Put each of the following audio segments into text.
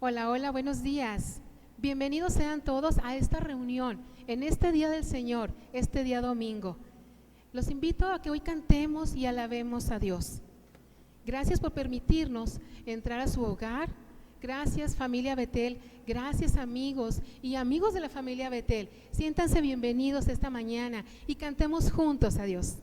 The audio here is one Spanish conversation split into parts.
Hola, hola, buenos días. Bienvenidos sean todos a esta reunión, en este día del Señor, este día domingo. Los invito a que hoy cantemos y alabemos a Dios. Gracias por permitirnos entrar a su hogar. Gracias, familia Betel. Gracias, amigos y amigos de la familia Betel. Siéntanse bienvenidos esta mañana y cantemos juntos a Dios.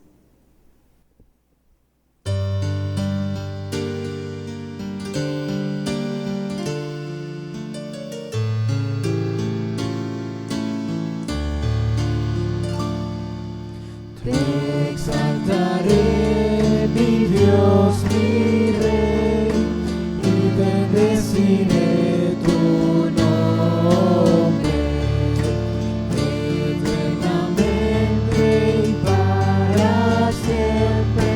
Te exaltaré, mi Dios, mi Rey, y bendeciré tu nombre eternamente y para siempre.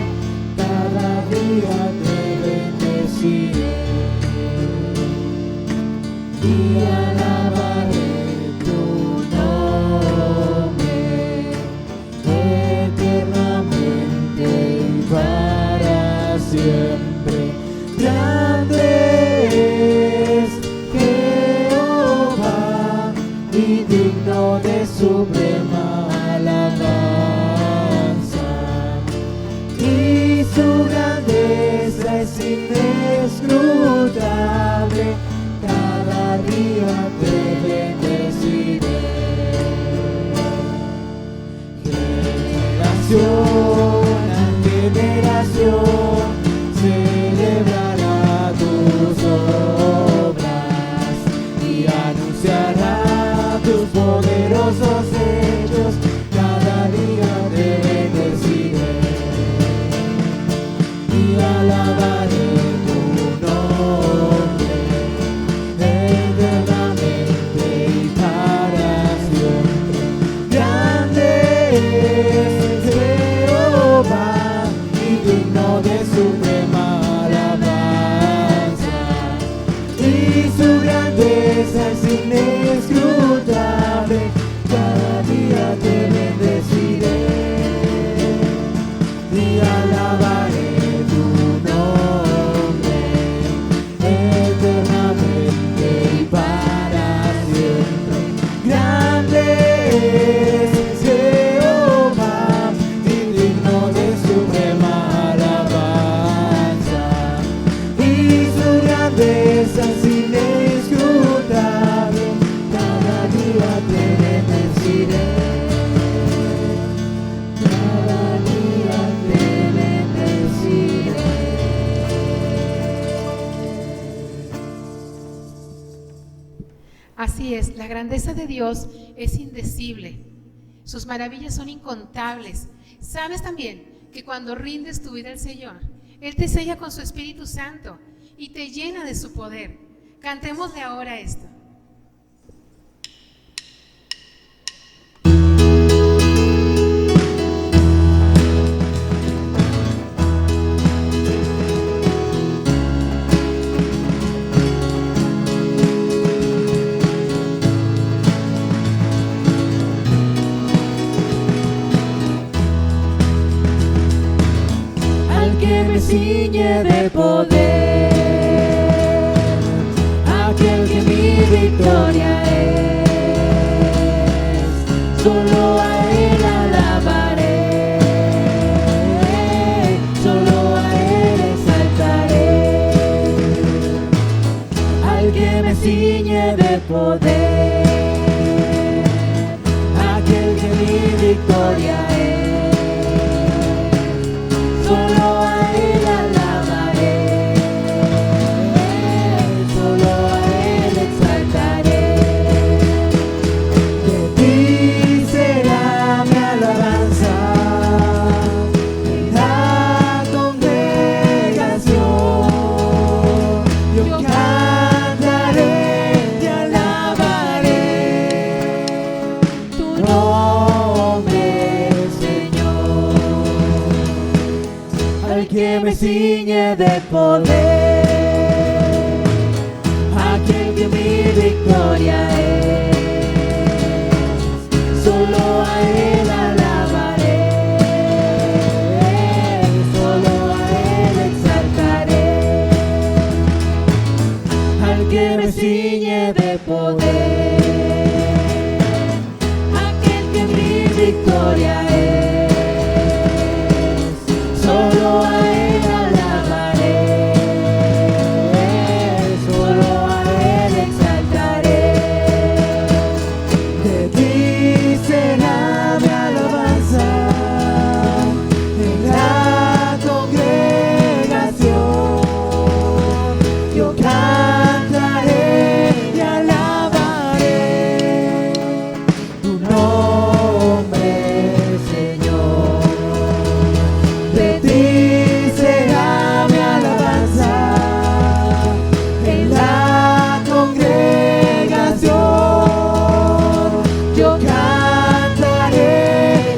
Cada día te bendeciré y alabaré tu nombre eternamente y para siempre. Grande es Jehová y digno de suprema alabanza, y su grandeza es inescrutable. Cada día te bendeciré. Generación a generación celebrará tus obras y anunciará tus poderosos hechos. Cada día te bendeciré y alabaré tu nombre eternamente y para siempre. Grande es Jehová y digno de suprema alabanza, y su grandeza es inescrutable. Cada día te bendeciré y alabaré tu nombre eternamente y para siempre. Grande es Jehová y digno de suprema alabanza, y su grandeza es inescrutable. Cada día te bendeciré, cada día te bendeciré. Así es, la grandeza de Dios es indecible. Sus maravillas son incontables. Sabes también que cuando rindes tu vida al Señor, Él te sella con su Espíritu Santo y te llena de su poder. Cantémosle ahora esto. Al que me ciñe de poder, aquel que mi victoria es, solo a él alabaré, solo a él exaltaré. Al que me ciñe de poder, aquel que mi victoria es, solo a él alabaré, solo a él exaltaré. De ti será mi alabanza en la congregación. Yo cantaré y alabaré tu nombre, Señor. Al que me ciñe de poder, aquel que mi victoria es, solo a él alabaré, solo a él exaltaré. Al que me sigue poder, aquel que mi victoria es, solo a Él alabaré, solo a Él exaltaré. De ti será mi alabanza en la congregación. Yo cantaré y alabaré tu nombre, Señor. De ti será mi alabanza en la congregación. Yo cantaré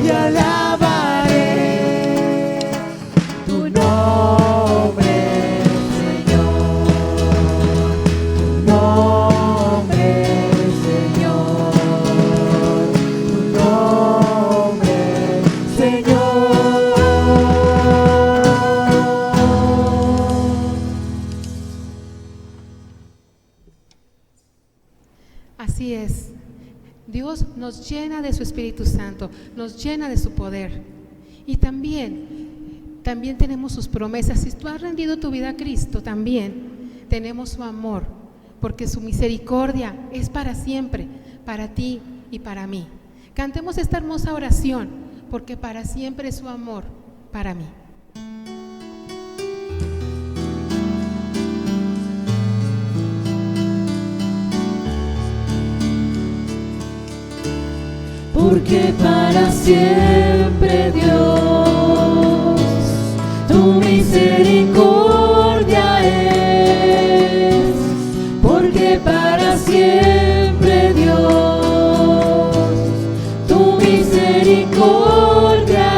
y alabaré tu nombre, Señor. Tu nombre, Señor. Tu nombre, Señor. Así es. Dios nos llena de su Espíritu Santo, nos llena de su poder. Y también tenemos sus promesas. Si tú has rendido tu vida a Cristo, también tenemos su amor, porque su misericordia es para siempre, para ti y para mí. Cantemos esta hermosa oración, porque para siempre es su amor para mí. Porque para siempre, Dios, tu misericordia es. Porque para siempre, Dios, tu misericordia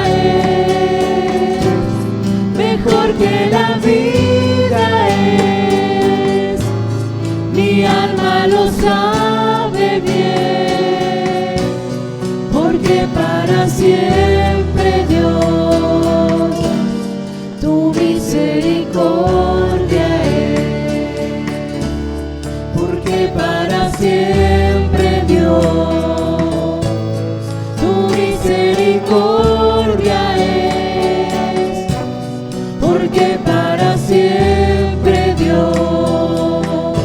es. Mejor que la vida es, mi alma lo sabe bien. Porque para siempre, Dios, tu misericordia es. Porque para siempre, Dios, tu misericordia es. Porque para siempre, Dios,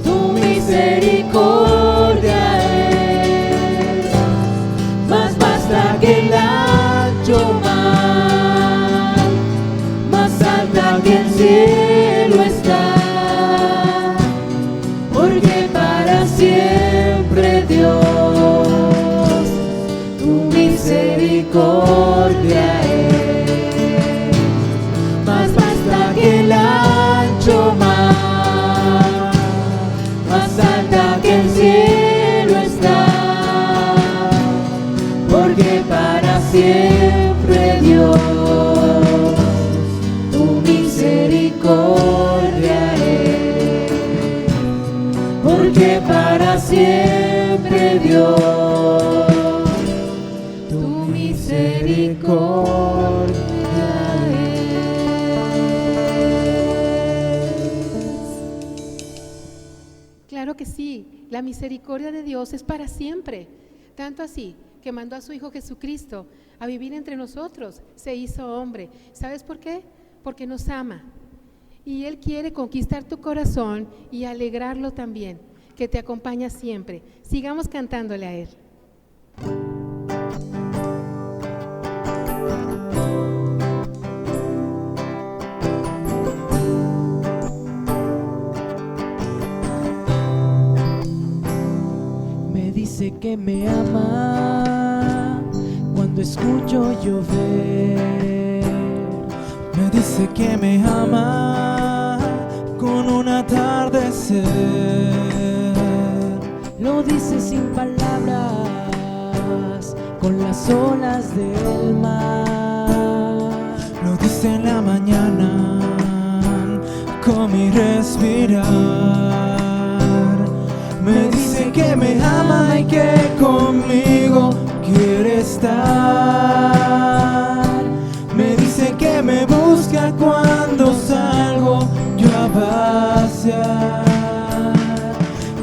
tu misericordia es. Más basta que el ancho mar, más alta que el cielo está. Porque para siempre, Dios, tu misericordia es. Más basta que el ancho mar, más alta que el cielo está. Porque para siempre, Dios, tu misericordia es. Porque para siempre, Dios, tu misericordia es. Claro que sí, la misericordia de Dios es para siempre. Tanto así que mandó a su Hijo Jesucristo a vivir entre nosotros, se hizo hombre. ¿Sabes por qué? Porque nos ama. Y Él quiere conquistar tu corazón y alegrarlo también, que te acompaña siempre. Sigamos cantándole a Él. Me dice que me ama cuando escucho llover. Me dice que me ama con un atardecer. Lo dice sin palabras, con las olas del mar. Lo dice en la mañana con mi respirar. Me dice que me ama y que conmigo quiere estar. Me dice que me busca cuando salgo yo a pasear.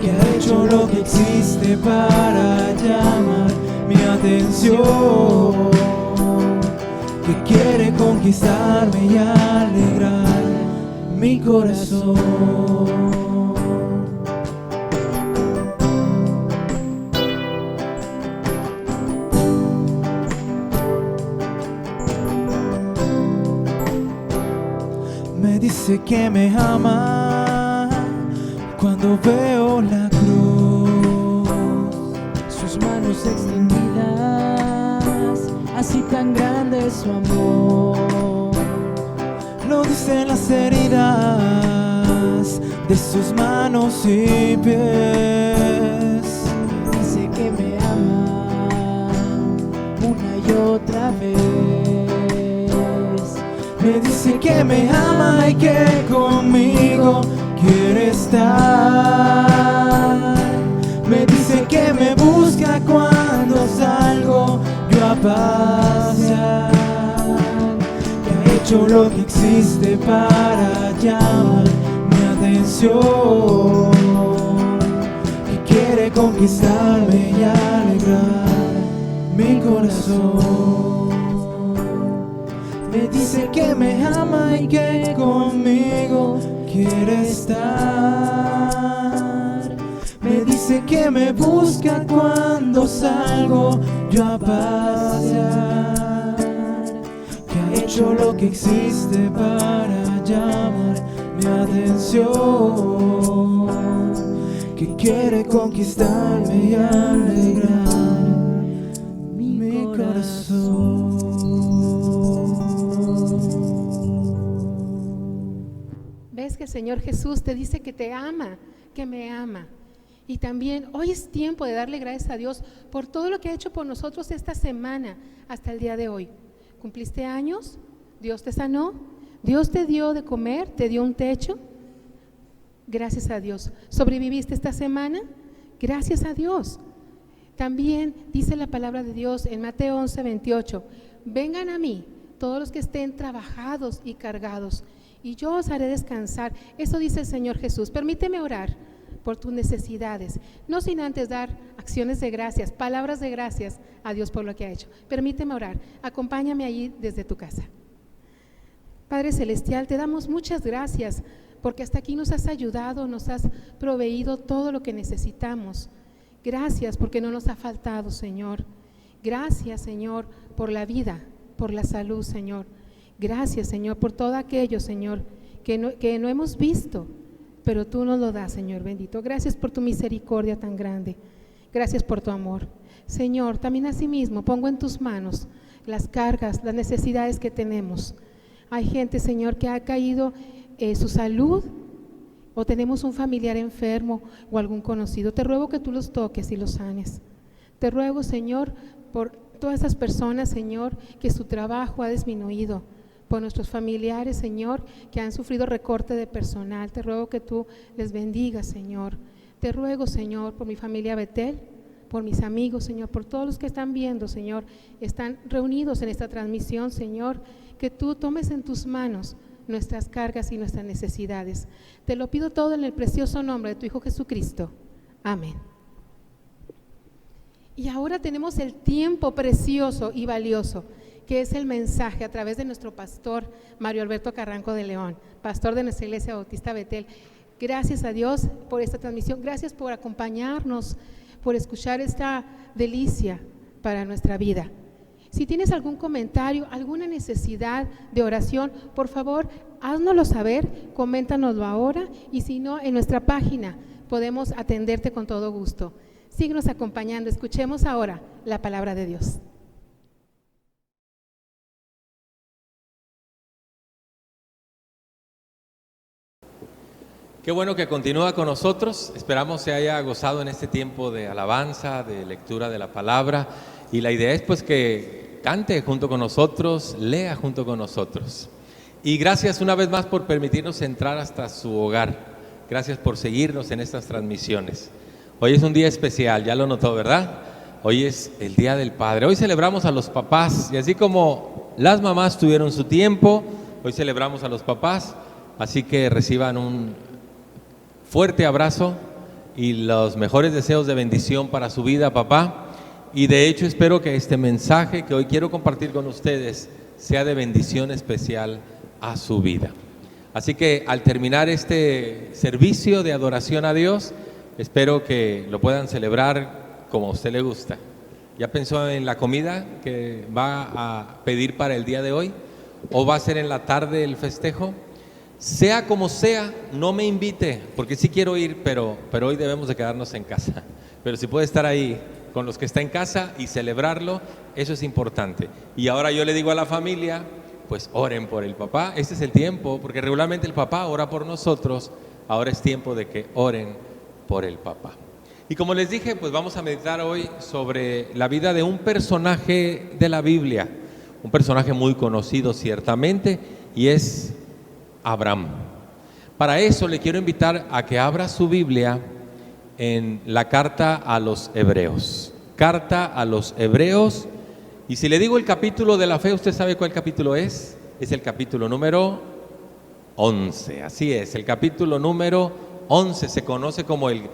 Que ha hecho hecho lo que existe para llamar mi atención, que quiere conquistarme y alegrar mi corazón. Me dice que me ama cuando veo la cruz, sus manos extendidas, así tan grande es su amor. lo dicen las heridas de sus manos y pies. Dice que me ama una y otra vez. Me dice que me ama y que conmigo quiere estar. Me dice que me busca cuando salgo yo a pasear. Que ha hecho lo que existe para llamar mi atención. Que quiere conquistarme y alegrar mi corazón. Me dice que me ama y que conmigo quiere estar. Me dice que me busca cuando salgo yo a pasear. Que ha hecho lo que existe para llamar mi atención. Que quiere conquistarme y alegrar mi corazón. ¿Ves que el Señor Jesús te dice que te ama, que me ama? Y también hoy es tiempo de darle gracias a Dios por todo lo que ha hecho por nosotros esta semana hasta el día de hoy. ¿Cumpliste años? ¿Dios te sanó? ¿Dios te dio de comer? ¿Te dio un techo? Gracias a Dios. ¿Sobreviviste esta semana? Gracias a Dios. También dice la palabra de Dios en Mateo 11:28, vengan a mí todos los que estén trabajados y cargados, y yo os haré descansar. Eso dice el Señor Jesús. Permíteme orar por tus necesidades, no sin antes dar acciones de gracias, palabras de gracias a Dios por lo que ha hecho. Permíteme orar. Acompáñame allí desde tu casa. Padre Celestial, te damos muchas gracias porque hasta aquí nos has ayudado, nos has proveído todo lo que necesitamos. Gracias porque no nos ha faltado, Señor. Gracias, Señor, por la vida, por la salud, Señor. Gracias, Señor, por todo aquello, Señor, que no hemos visto, pero tú nos lo das, Señor bendito. Gracias por tu misericordia tan grande. Gracias por tu amor. Señor, también asimismo pongo en tus manos las cargas, las necesidades que tenemos. Hay gente, Señor, que ha caído su salud, o tenemos un familiar enfermo o algún conocido. Te ruego que tú los toques y los sanes. Te ruego, Señor, por todas esas personas, Señor, que su trabajo ha disminuido, por nuestros familiares, Señor, que han sufrido recorte de personal. Te ruego que tú les bendigas, Señor. Te ruego, Señor, por mi familia Betel, por mis amigos, Señor, por todos los que están viendo, Señor, están reunidos en esta transmisión, Señor, que tú tomes en tus manos nuestras cargas y nuestras necesidades. Te lo pido todo en el precioso nombre de tu Hijo Jesucristo. Amén. Y ahora tenemos el tiempo precioso y valioso, que es el mensaje a través de nuestro pastor Mario Alberto Carranco de León, pastor de nuestra Iglesia Bautista Betel. Gracias a Dios por esta transmisión, gracias por acompañarnos, por escuchar esta delicia para nuestra vida. Si tienes algún comentario, alguna necesidad de oración, por favor, háznoslo saber, coméntanoslo ahora, y si no, en nuestra página podemos atenderte con todo gusto. Síguenos acompañando, escuchemos ahora la palabra de Dios. Qué bueno que continúa con nosotros. Esperamos se haya gozado en este tiempo de alabanza, de lectura de la palabra, y la idea es pues que cante junto con nosotros, lea junto con nosotros. Y gracias una vez más por permitirnos entrar hasta su hogar. Gracias por seguirnos en estas transmisiones. Hoy es un día especial, ya lo notó, ¿verdad? Hoy es el Día del Padre. Hoy celebramos a los papás, y así como las mamás tuvieron su tiempo, hoy celebramos a los papás. Así que reciban un fuerte abrazo y los mejores deseos de bendición para su vida, papá. Y de hecho espero que este mensaje que hoy quiero compartir con ustedes sea de bendición especial a su vida. Así que al terminar este servicio de adoración a Dios, espero que lo puedan celebrar como a usted le gusta. ¿Ya pensó en la comida que va a pedir para el día de hoy? ¿O va a ser en la tarde el festejo? Sea como sea, no me invite, porque sí quiero ir, pero hoy debemos de quedarnos en casa. Pero si puede estar ahí con los que está en casa y celebrarlo, eso es importante. Y ahora yo le digo a la familia, pues oren por el papá. Este es el tiempo, porque regularmente el papá ora por nosotros. Ahora es tiempo de que oren por el papá. Y como les dije, pues vamos a meditar hoy sobre la vida de un personaje de la Biblia, un personaje muy conocido ciertamente, y es Abraham. Para eso le quiero invitar a que abra su Biblia en la carta a los Hebreos. Carta a los Hebreos. Y si le digo el capítulo de la fe, ¿usted sabe cuál capítulo es? Es el capítulo número 11. Así es, el capítulo número 11 se conoce como el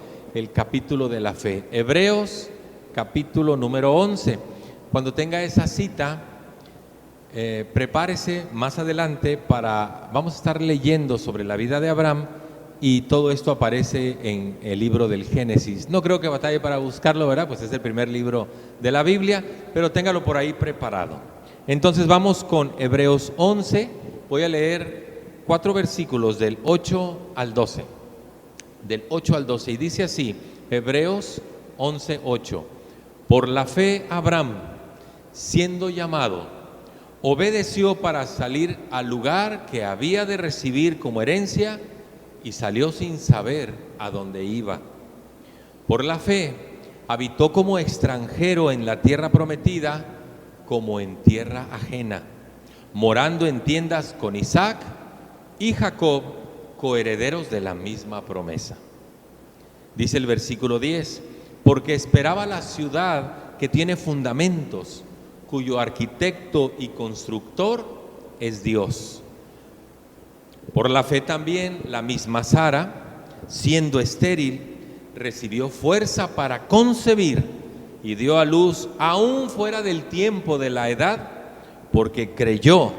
capítulo de la fe. Hebreos, capítulo número 11. Cuando tenga esa cita, prepárese más adelante vamos a estar leyendo sobre la vida de Abraham, y todo esto aparece en el libro del Génesis. No creo que batalle para buscarlo, ¿verdad? Pues es el primer libro de la Biblia, pero téngalo por ahí preparado. Entonces vamos con Hebreos 11. Voy a leer 4 versículos del 8 al 12. Del 8 al 12, y dice así, Hebreos 11:8. Por la fe Abraham, siendo llamado, obedeció para salir al lugar que había de recibir como herencia, y salió sin saber a dónde iba. Por la fe habitó como extranjero en la tierra prometida, como en tierra ajena, morando en tiendas con Isaac y Jacob, coherederos de la misma promesa. Dice el versículo 10, porque esperaba la ciudad que tiene fundamentos, cuyo arquitecto y constructor es Dios. Por la fe también la misma Sara, siendo estéril, recibió fuerza para concebir y dio a luz aún fuera del tiempo de la edad, porque creyó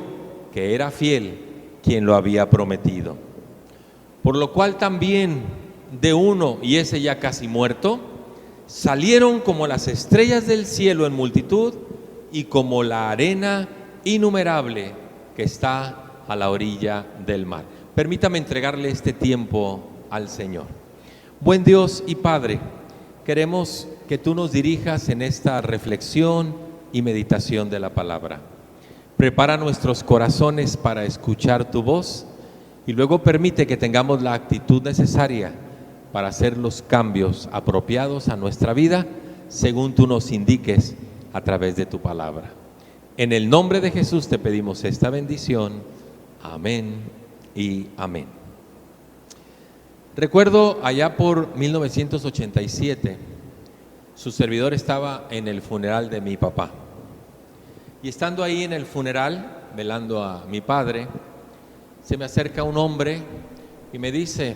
que era fiel quien lo había prometido. Por lo cual también de uno, y ese ya casi muerto, salieron como las estrellas del cielo en multitud y como la arena innumerable que está a la orilla del mar. Permítame entregarle este tiempo al Señor. Buen Dios y Padre, queremos que tú nos dirijas en esta reflexión y meditación de la palabra. Prepara nuestros corazones para escuchar tu voz, y luego permite que tengamos la actitud necesaria para hacer los cambios apropiados a nuestra vida, según tú nos indiques a través de tu palabra. En el nombre de Jesús te pedimos esta bendición. Amén y amén. Recuerdo allá por 1987, su servidor estaba en el funeral de mi papá. Y estando ahí en el funeral, velando a mi padre, se me acerca un hombre y me dice,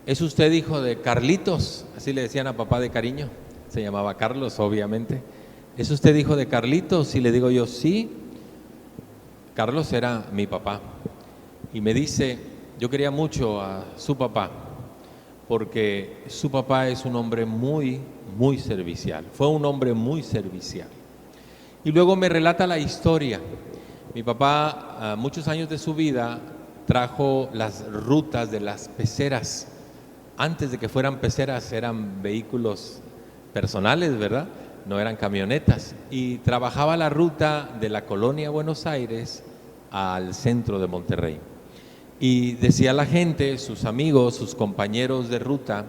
¿es usted hijo de Carlitos? Así le decían a papá de cariño, se llamaba Carlos obviamente. ¿Es usted hijo de Carlitos? Y le digo yo, sí. Carlos era mi papá. Y me dice, yo quería mucho a su papá, porque su papá es un hombre muy, muy servicial. Fue un hombre muy servicial. Y luego me relata la historia. Mi papá, a muchos años de su vida, trajo las rutas de las peceras. Antes de que fueran peceras, eran vehículos personales, ¿verdad? No eran camionetas. Y trabajaba la ruta de la colonia Buenos Aires al centro de Monterrey. Y decía la gente, sus amigos, sus compañeros de ruta,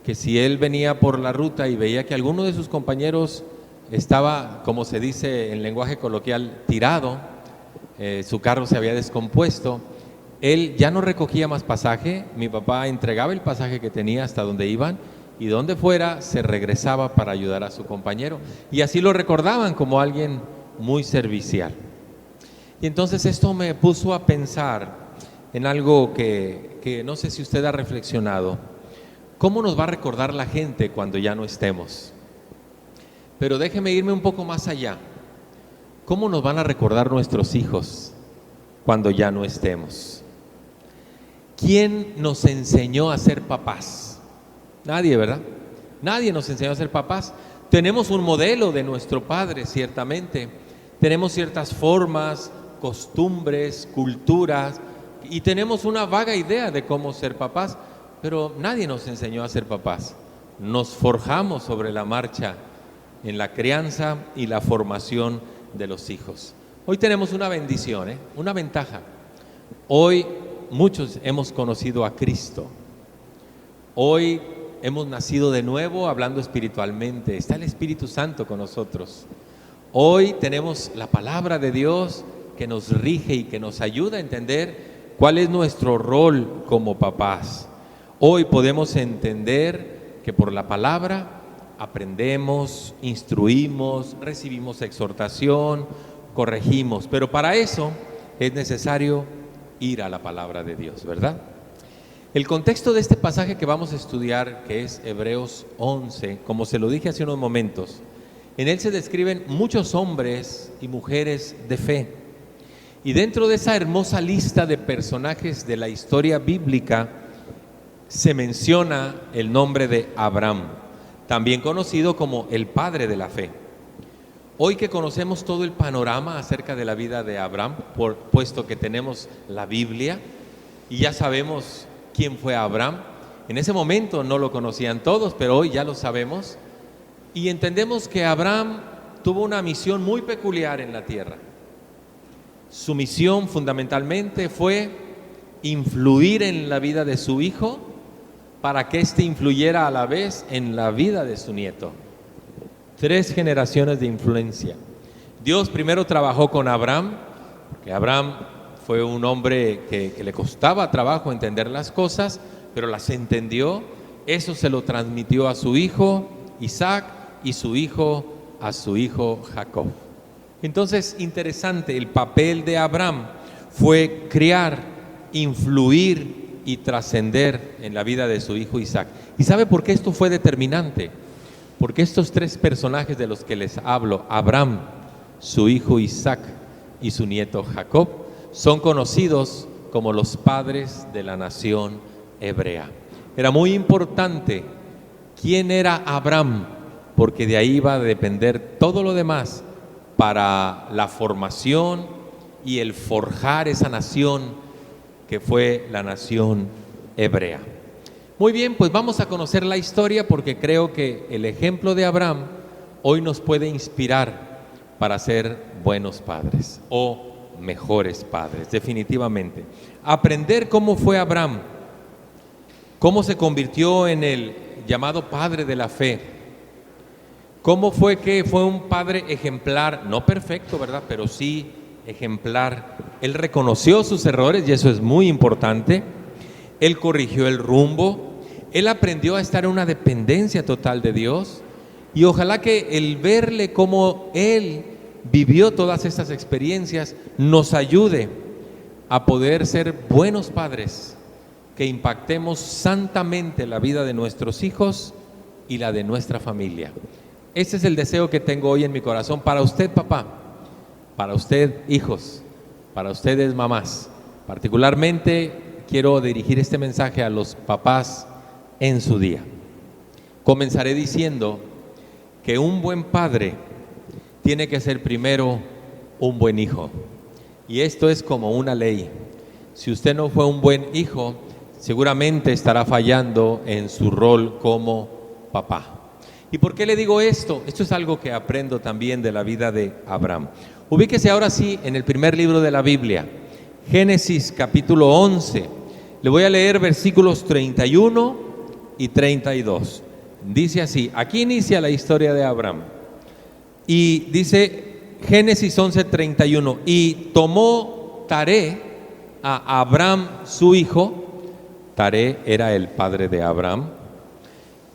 que si él venía por la ruta y veía que alguno de sus compañeros estaba, como se dice en lenguaje coloquial, tirado, su carro se había descompuesto, él ya no recogía más pasaje. Mi papá entregaba el pasaje que tenía hasta donde iban, y donde fuera se regresaba para ayudar a su compañero, y así lo recordaban como alguien muy servicial. Y entonces esto me puso a pensar en algo que no sé si usted ha reflexionado. ¿cómo nos va a recordar la gente cuando ya no estemos? Pero déjeme irme un poco más allá. ¿Cómo nos van a recordar nuestros hijos cuando ya no estemos? ¿Quién nos enseñó a ser papás? Nadie, ¿verdad? Nadie nos enseñó a ser papás. Tenemos un modelo de nuestro padre, ciertamente. Tenemos ciertas formas, costumbres, culturas, y tenemos una vaga idea de cómo ser papás, pero nadie nos enseñó a ser papás. Nos forjamos sobre la marcha en la crianza y la formación de los hijos. Hoy tenemos una bendición, una ventaja. Hoy muchos hemos conocido a Cristo. Hoy hemos nacido de nuevo hablando espiritualmente. Está el Espíritu Santo con nosotros. Hoy tenemos la palabra de Dios que nos rige y que nos ayuda a entender cuál es nuestro rol como papás. Hoy podemos entender que por la palabra aprendemos, instruimos, recibimos exhortación, corregimos, pero para eso es necesario ir a la palabra de Dios, ¿verdad? El contexto de este pasaje que vamos a estudiar, que es Hebreos 11, como se lo dije hace unos momentos, en él se describen muchos hombres y mujeres de fe. Y dentro de esa hermosa lista de personajes de la historia bíblica se menciona el nombre de Abraham, también conocido como el padre de la fe. Hoy que conocemos todo el panorama acerca de la vida de Abraham, puesto que tenemos la Biblia y ya sabemos quién fue Abraham, en ese momento no lo conocían todos, pero hoy ya lo sabemos y entendemos que Abraham tuvo una misión muy peculiar en la tierra. Su misión fundamentalmente fue influir en la vida de su hijo para que éste influyera a la vez en la vida de su nieto. 3 generaciones de influencia. Dios primero trabajó con Abraham, porque Abraham fue un hombre que le costaba trabajo entender las cosas, pero las entendió. Eso se lo transmitió a su hijo Isaac y su hijo a su hijo Jacob. Entonces, interesante, el papel de Abraham fue criar, influir y trascender en la vida de su hijo Isaac. ¿Y sabe por qué esto fue determinante? Porque estos 3 personajes de los que les hablo, Abraham, su hijo Isaac y su nieto Jacob, son conocidos como los padres de la nación hebrea. Era muy importante quién era Abraham, porque de ahí iba a depender todo lo demás para la formación y el forjar esa nación que fue la nación hebrea. Muy bien, pues vamos a conocer la historia porque creo que el ejemplo de Abraham hoy nos puede inspirar para ser buenos padres o mejores padres, definitivamente. Aprender cómo fue Abraham, cómo se convirtió en el llamado padre de la fe, cómo fue que fue un padre ejemplar, no perfecto, ¿verdad? Pero sí ejemplar. Él reconoció sus errores y eso es muy importante. Él corrigió el rumbo. Él aprendió a estar en una dependencia total de Dios. Y ojalá que el verle cómo él vivió todas estas experiencias nos ayude a poder ser buenos padres, que impactemos santamente la vida de nuestros hijos y la de nuestra familia. Ese es el deseo que tengo hoy en mi corazón para usted, papá, para usted, hijos, para ustedes, mamás. Particularmente quiero dirigir este mensaje a los papás en su día. Comenzaré diciendo que un buen padre tiene que ser primero un buen hijo. Y esto es como una ley. Si usted no fue un buen hijo, seguramente estará fallando en su rol como papá. ¿Y por qué le digo esto? Esto es algo que aprendo también de la vida de Abraham. Ubíquese ahora sí en el primer libro de la Biblia, Génesis capítulo 11. Le voy a leer versículos 31 y 32. Dice así, aquí inicia la historia de Abraham. Y dice Génesis 11:31, y tomó Taré a Abraham su hijo, Taré era el padre de Abraham,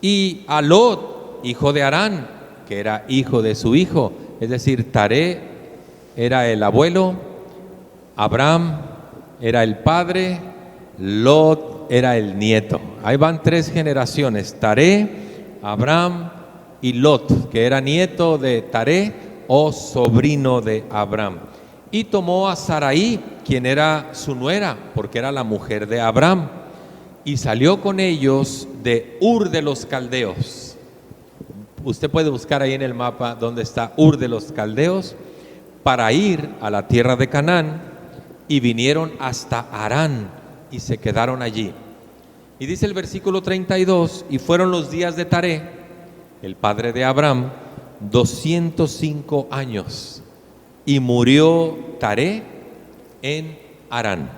y a Lot, hijo de Harán, que era hijo de su hijo, es decir, Taré era el abuelo, Abraham era el padre, Lot era el nieto. Ahí van 3 generaciones: Taré, Abram y Lot, que era nieto de Taré o sobrino de Abram. Y tomó a Sarai, quien era su nuera, porque era la mujer de Abram, y salió con ellos de Ur de los Caldeos. Usted puede buscar ahí en el mapa dónde está Ur de los Caldeos, para ir a la tierra de Canaán, y vinieron hasta Harán y se quedaron allí. Y dice el versículo 32: y fueron los días de Taré, el padre de Abram, 205 años, y murió Taré en Harán.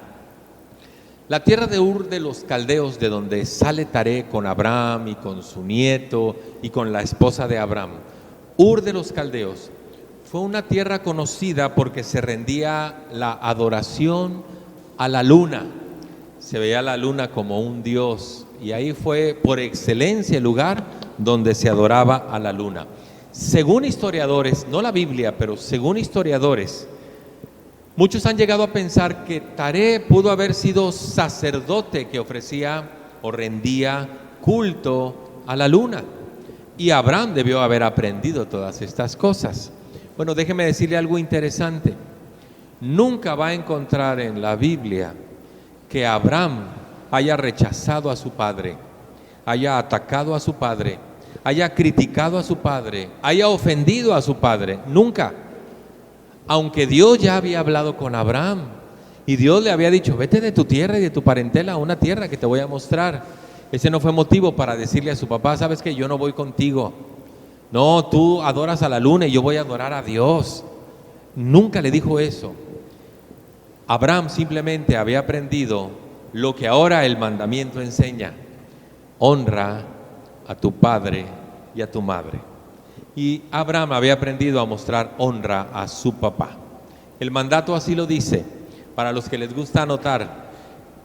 La tierra de Ur de los Caldeos, de donde sale Taré con Abram y con su nieto y con la esposa de Abram, Ur de los Caldeos, fue una tierra conocida porque se rendía la adoración a la luna. Se veía la luna como un dios, y ahí fue por excelencia el lugar donde se adoraba a la luna. Según historiadores, no la Biblia, pero según historiadores, muchos han llegado a pensar que Taré pudo haber sido sacerdote que ofrecía o rendía culto a la luna, y Abraham debió haber aprendido todas estas cosas. Bueno, déjeme decirle algo interesante. Nunca va a encontrar en la Biblia que Abraham haya rechazado a su padre, haya atacado a su padre, haya criticado a su padre, haya ofendido a su padre. Nunca. Aunque Dios ya había hablado con Abraham y Dios le había dicho: vete de tu tierra y de tu parentela a una tierra que te voy a mostrar. Ese no fue motivo para decirle a su papá: sabes que yo no voy contigo. No, tú adoras a la luna y yo voy a adorar a Dios. Nunca le dijo eso. Abraham simplemente había aprendido lo que ahora el mandamiento enseña: honra a tu padre y a tu madre. Y Abraham había aprendido a mostrar honra a su papá. El mandato así lo dice, para los que les gusta anotar.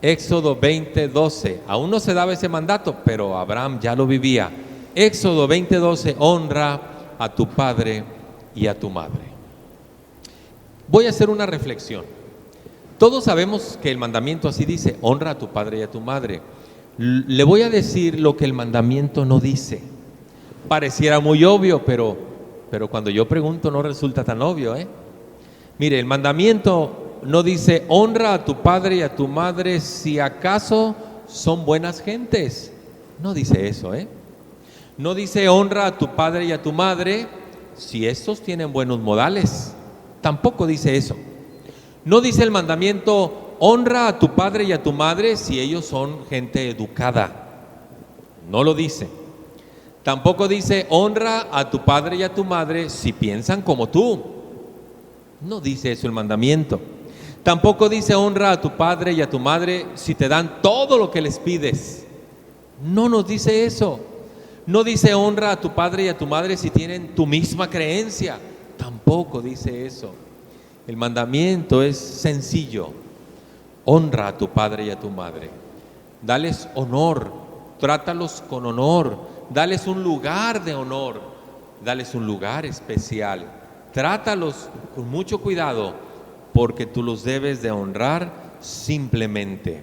Éxodo 20:12. Aún no se daba ese mandato, pero Abraham ya lo vivía. Éxodo 20:12: honra a tu padre y a tu madre. Voy a hacer una reflexión. Todos sabemos que el mandamiento así dice: honra a tu padre y a tu madre. Le voy a decir lo que el mandamiento no dice. Pareciera muy obvio, pero cuando yo pregunto no resulta tan obvio, Mire, el mandamiento no dice: honra a tu padre y a tu madre si acaso son buenas gentes. No dice eso, No dice: honra a tu padre y a tu madre si estos tienen buenos modales. Tampoco dice eso. No dice el mandamiento: honra a tu padre y a tu madre si ellos son gente educada. No lo dice. Tampoco dice: honra a tu padre y a tu madre si piensan como tú. No dice eso el mandamiento. Tampoco dice: honra a tu padre y a tu madre si te dan todo lo que les pides. No nos dice eso. No dice: honra a tu padre y a tu madre si tienen tu misma creencia. Tampoco dice eso. El mandamiento es sencillo: honra a tu padre y a tu madre. Dales honor, trátalos con honor, dales un lugar de honor, dales un lugar especial. Trátalos con mucho cuidado, porque tú los debes de honrar simplemente.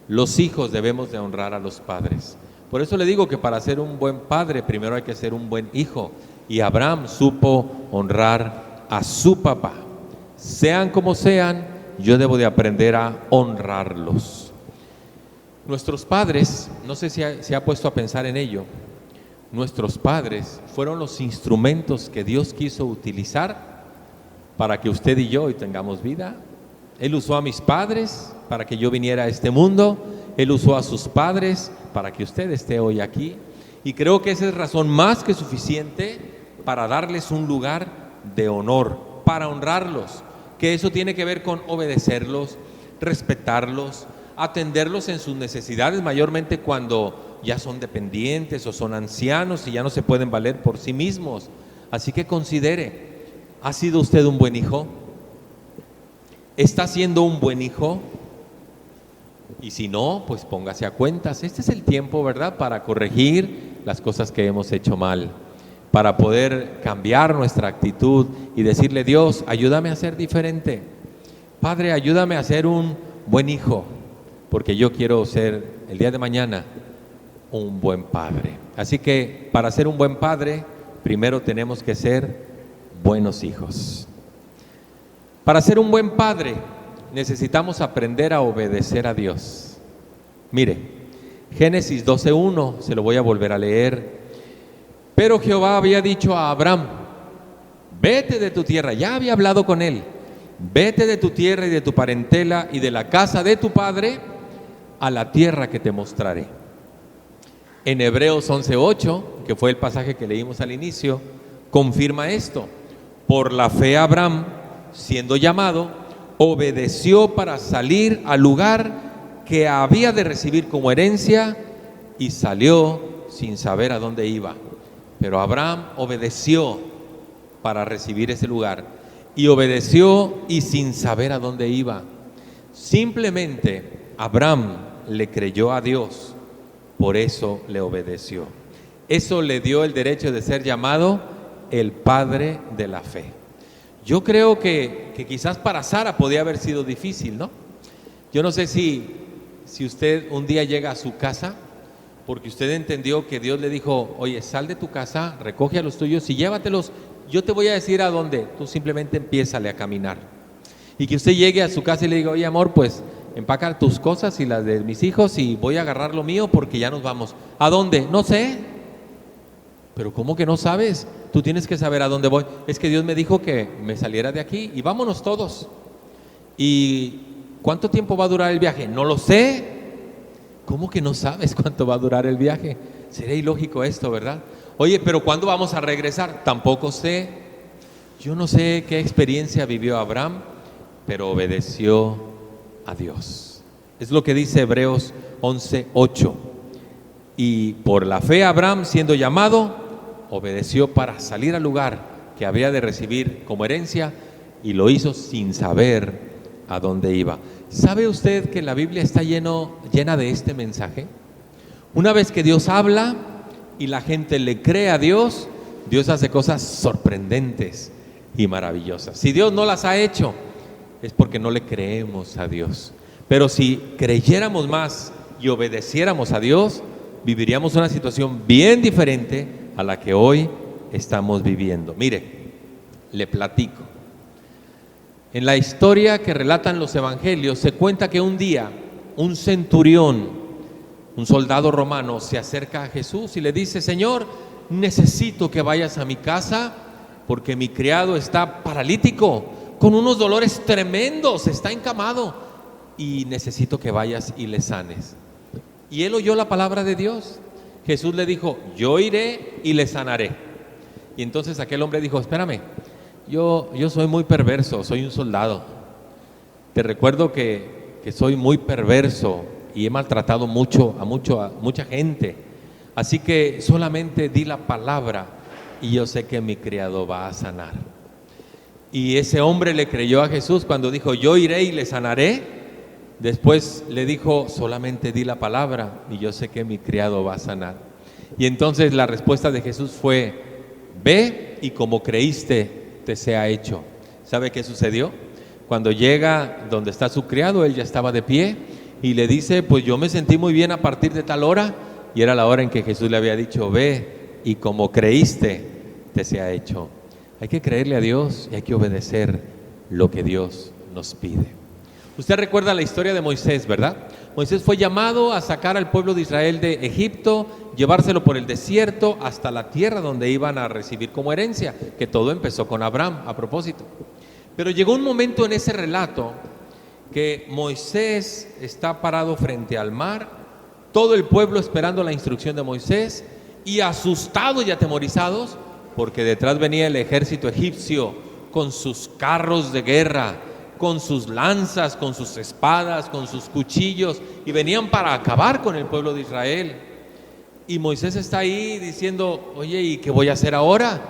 Los hijos debemos de honrar a los padres. Por eso le digo que para ser un buen padre primero hay que ser un buen hijo. Y Abraham supo honrar a su papá. Sean como sean, yo debo de aprender a honrarlos. Nuestros padres, no sé si se ha puesto a pensar en ello, nuestros padres fueron los instrumentos que Dios quiso utilizar para que usted y yo hoy tengamos vida. Él usó a mis padres para que yo viniera a este mundo. Él usó a sus padres para que usted esté hoy aquí. Y creo que esa es razón más que suficiente para darles un lugar de honor, para honrarlos. Que eso tiene que ver con obedecerlos, respetarlos, atenderlos en sus necesidades, mayormente cuando ya son dependientes o son ancianos y ya no se pueden valer por sí mismos. Así que considere, ¿ha sido usted un buen hijo? ¿Está siendo un buen hijo? Y si no, pues póngase a cuentas. Este es el tiempo, ¿verdad?, para corregir las cosas que hemos hecho mal, para poder cambiar nuestra actitud y decirle: Dios, ayúdame a ser diferente. Padre, ayúdame a ser un buen hijo. porque yo quiero ser el día de mañana un buen padre. Así que para ser un buen padre, primero tenemos que ser buenos hijos. Para ser un buen padre, necesitamos aprender a obedecer a Dios. Mire, Génesis 12:1, se lo voy a volver a leer. Pero Jehová había dicho a Abraham: vete de tu tierra, ya había hablado con él, vete de tu tierra y de tu parentela y de la casa de tu padre a la tierra que te mostraré. En Hebreos 11:8, que fue el pasaje que leímos al inicio, confirma esto. Por la fe Abraham, siendo llamado, obedeció para salir al lugar que había de recibir como herencia y salió sin saber a dónde iba. Pero Abraham obedeció para recibir ese lugar y obedeció y sin saber a dónde iba. Simplemente Abraham le creyó a Dios, por eso le obedeció. Eso le dio el derecho de ser llamado el padre de la fe. Yo creo que quizás para Sara podía haber sido difícil, ¿no? Yo no sé si usted un día llega a su casa porque usted entendió que Dios le dijo: oye, sal de tu casa, recoge a los tuyos y llévatelos, yo te voy a decir a dónde, tú simplemente empiézale a caminar. Y que usted llegue a su casa y le diga: oye, amor, pues empaca tus cosas y las de mis hijos y voy a agarrar lo mío porque ya nos vamos. ¿A dónde? No sé. Pero ¿cómo que no sabes? Tú tienes que saber a dónde voy. Es que Dios me dijo que me saliera de aquí y vámonos todos. ¿Y cuánto tiempo va a durar el viaje? No lo sé. ¿Cómo que no sabes cuánto va a durar el viaje? Sería ilógico esto, ¿verdad? Oye, pero ¿cuándo vamos a regresar? Tampoco sé. Yo no sé qué experiencia vivió Abraham, pero obedeció a Dios. Es lo que dice Hebreos 11:8. Y por la fe Abraham, siendo llamado, obedeció para salir al lugar que había de recibir como herencia y lo hizo sin saber a dónde iba. ¿Sabe usted que la Biblia está llena de este mensaje? Una vez que Dios habla y la gente le cree a Dios, Dios hace cosas sorprendentes y maravillosas. Si Dios no las ha hecho, es porque no le creemos a Dios. Pero si creyéramos más y obedeciéramos a Dios, viviríamos una situación bien diferente a la que hoy estamos viviendo. Mire, le platico. En la historia que relatan los evangelios se cuenta que un día un centurión, un soldado romano, se acerca a Jesús y le dice: Señor, necesito que vayas a mi casa porque mi criado está paralítico, con unos dolores tremendos, está encamado y necesito que vayas y le sanes. Y él oyó la palabra de Dios. Jesús le dijo: yo iré y le sanaré. Y entonces aquel hombre dijo: espérame, yo soy muy perverso, soy un soldado. Te recuerdo que soy muy perverso y he maltratado a mucha gente. Así que solamente di la palabra y yo sé que mi criado va a sanar. Y ese hombre le creyó a Jesús cuando dijo: yo iré y le sanaré. Después le dijo: solamente di la palabra y yo sé que mi criado va a sanar. Y entonces la respuesta de Jesús fue: ve y como creíste te sea hecho. ¿Sabe qué sucedió? Cuando llega donde está su criado, él ya estaba de pie y le dice: pues yo me sentí muy bien a partir de tal hora. Y era la hora en que Jesús le había dicho: ve y como creíste te sea hecho. Hay que creerle a Dios y hay que obedecer lo que Dios nos pide. Usted recuerda la historia de Moisés, ¿verdad? Moisés fue llamado a sacar al pueblo de Israel de Egipto, llevárselo por el desierto hasta la tierra donde iban a recibir como herencia, que todo empezó con Abraham, a propósito. Pero llegó un momento en ese relato que Moisés está parado frente al mar, todo el pueblo esperando la instrucción de Moisés y asustados y atemorizados porque detrás venía el ejército egipcio con sus carros de guerra, con sus lanzas, con sus espadas, con sus cuchillos, y venían para acabar con el pueblo de Israel. Y Moisés está ahí diciendo: oye, ¿y qué voy a hacer ahora?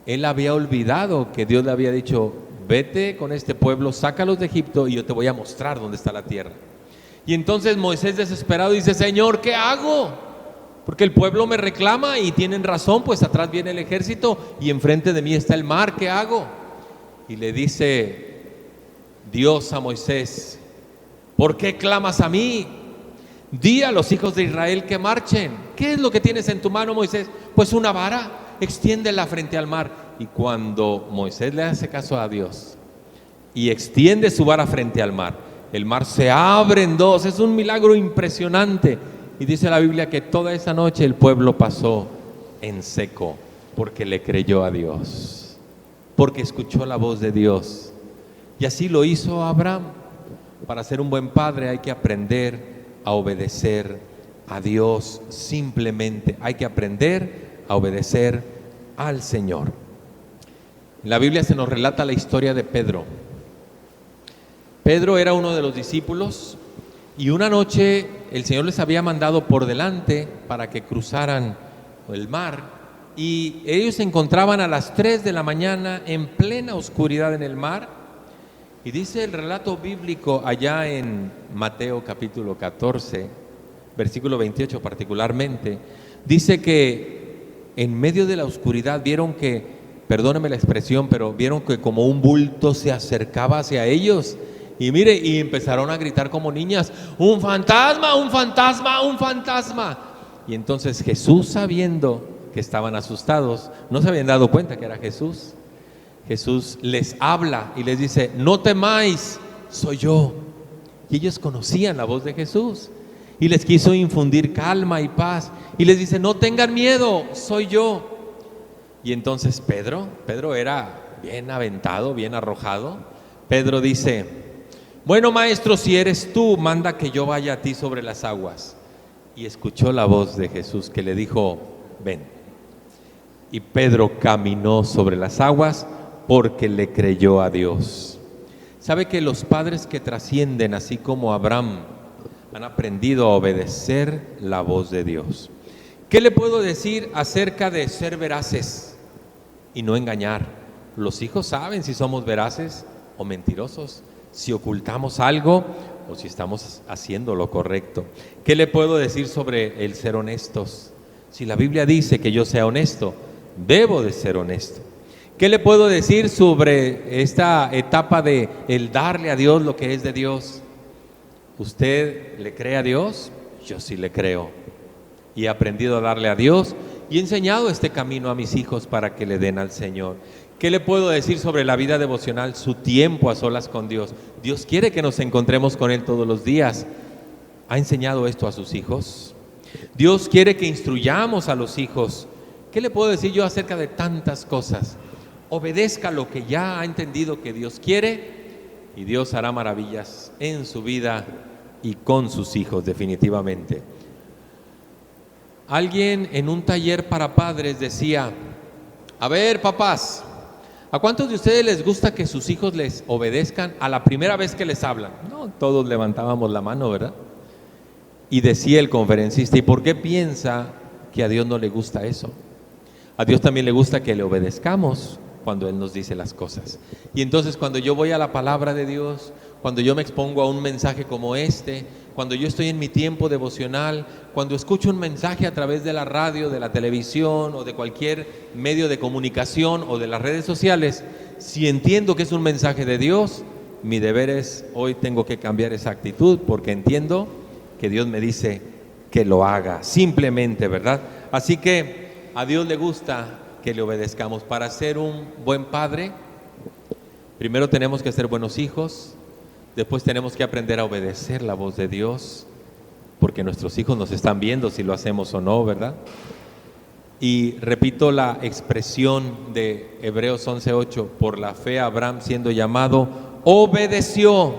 Él había olvidado que Dios le había dicho: vete con este pueblo, sácalos de Egipto y yo te voy a mostrar dónde está la tierra. Y entonces Moisés, desesperado, dice: Señor, ¿qué hago? Porque el pueblo me reclama y tienen razón, pues atrás viene el ejército y enfrente de mí está el mar, ¿qué hago? Y le dice Dios a Moisés: ¿Por qué clamas a mí? Di a los hijos de Israel que marchen. ¿Qué es lo que tienes en tu mano, Moisés? Pues una vara, extiéndela frente al mar. Y cuando Moisés le hace caso a Dios y extiende su vara frente al mar, el mar se abre en dos. Es un milagro impresionante. Y dice la Biblia que toda esa noche el pueblo pasó en seco, porque le creyó a Dios, porque escuchó la voz de Dios. Y así lo hizo Abraham. Para ser un buen padre hay que aprender a obedecer a Dios. Simplemente hay que aprender a obedecer al Señor. En la Biblia se nos relata la historia de Pedro. Pedro era uno de los discípulos y una noche el Señor les había mandado por delante para que cruzaran el mar, y ellos se encontraban a las 3 de la mañana en plena oscuridad en el mar. Y dice el relato bíblico allá en Mateo capítulo 14, versículo 28 particularmente, dice que en medio de la oscuridad vieron que, perdónenme la expresión, pero vieron que como un bulto se acercaba hacia ellos. Y mire, y empezaron a gritar como niñas: ¡un fantasma, un fantasma, un fantasma! Y entonces Jesús, sabiendo que estaban asustados, no se habían dado cuenta que era Jesús. Jesús les habla y les dice: no temáis, soy yo. Y ellos conocían la voz de Jesús y les quiso infundir calma y paz. Y les dice: no tengan miedo, soy yo. Y entonces Pedro era bien aventado, bien arrojado. Pedro dice: bueno, maestro, si eres tú, manda que yo vaya a ti sobre las aguas. Y escuchó la voz de Jesús que le dijo: ven. Y Pedro caminó sobre las aguas porque le creyó a Dios. ¿Sabe que los padres que trascienden, así como Abraham, han aprendido a obedecer la voz de Dios? ¿Qué le puedo decir acerca de ser veraces y no engañar? Los hijos saben si somos veraces o mentirosos, si ocultamos algo o si estamos haciendo lo correcto. ¿Qué le puedo decir sobre el ser honestos? Si la Biblia dice que yo sea honesto, debo de ser honesto. ¿Qué le puedo decir sobre esta etapa de el darle a Dios lo que es de Dios? ¿Usted le cree a Dios? Yo sí le creo. Y he aprendido a darle a Dios y he enseñado este camino a mis hijos para que le den al Señor. ¿Qué le puedo decir sobre la vida devocional? Su tiempo a solas con Dios. Dios quiere que nos encontremos con Él todos los días. ¿Ha enseñado esto a sus hijos? Dios quiere que instruyamos a los hijos. ¿Qué le puedo decir yo acerca de tantas cosas? Obedezca lo que ya ha entendido que Dios quiere y Dios hará maravillas en su vida y con sus hijos, definitivamente. Alguien en un taller para padres decía: a ver, papás, ¿a cuántos de ustedes les gusta que sus hijos les obedezcan a la primera vez que les hablan? No, todos levantábamos la mano, ¿verdad? Y decía el conferencista: ¿y por qué piensa que a Dios no le gusta eso? A Dios también le gusta que le obedezcamos cuando Él nos dice las cosas. Y entonces cuando yo voy a la palabra de Dios, cuando yo me expongo a un mensaje como este, cuando yo estoy en mi tiempo devocional, cuando escucho un mensaje a través de la radio, de la televisión o de cualquier medio de comunicación o de las redes sociales, si entiendo que es un mensaje de Dios, mi deber es: hoy tengo que cambiar esa actitud porque entiendo que Dios me dice que lo haga, simplemente, ¿verdad? Así que a Dios le gusta que le obedezcamos. Para ser un buen padre, primero tenemos que ser buenos hijos, después tenemos que aprender a obedecer la voz de Dios, porque nuestros hijos nos están viendo si lo hacemos o no, ¿verdad? Y repito la expresión de Hebreos 11:8: por la fe Abraham, siendo llamado, obedeció.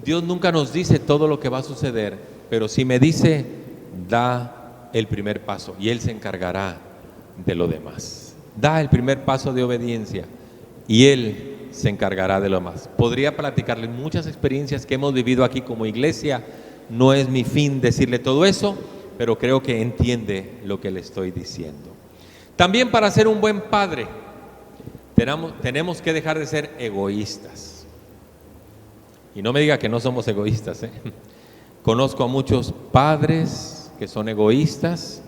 Dios nunca nos dice todo lo que va a suceder, pero si me dice, da el primer paso y Él se encargará de lo demás. Da el primer paso de obediencia y Él se encargará de lo demás. Podría platicarle muchas experiencias que hemos vivido aquí como iglesia. No es mi fin decirle todo eso, pero creo que entiende lo que le estoy diciendo. También para ser un buen padre tenemos que dejar de ser egoístas. Y no me diga que no somos egoístas, ¿eh? Conozco a muchos padres que son egoístas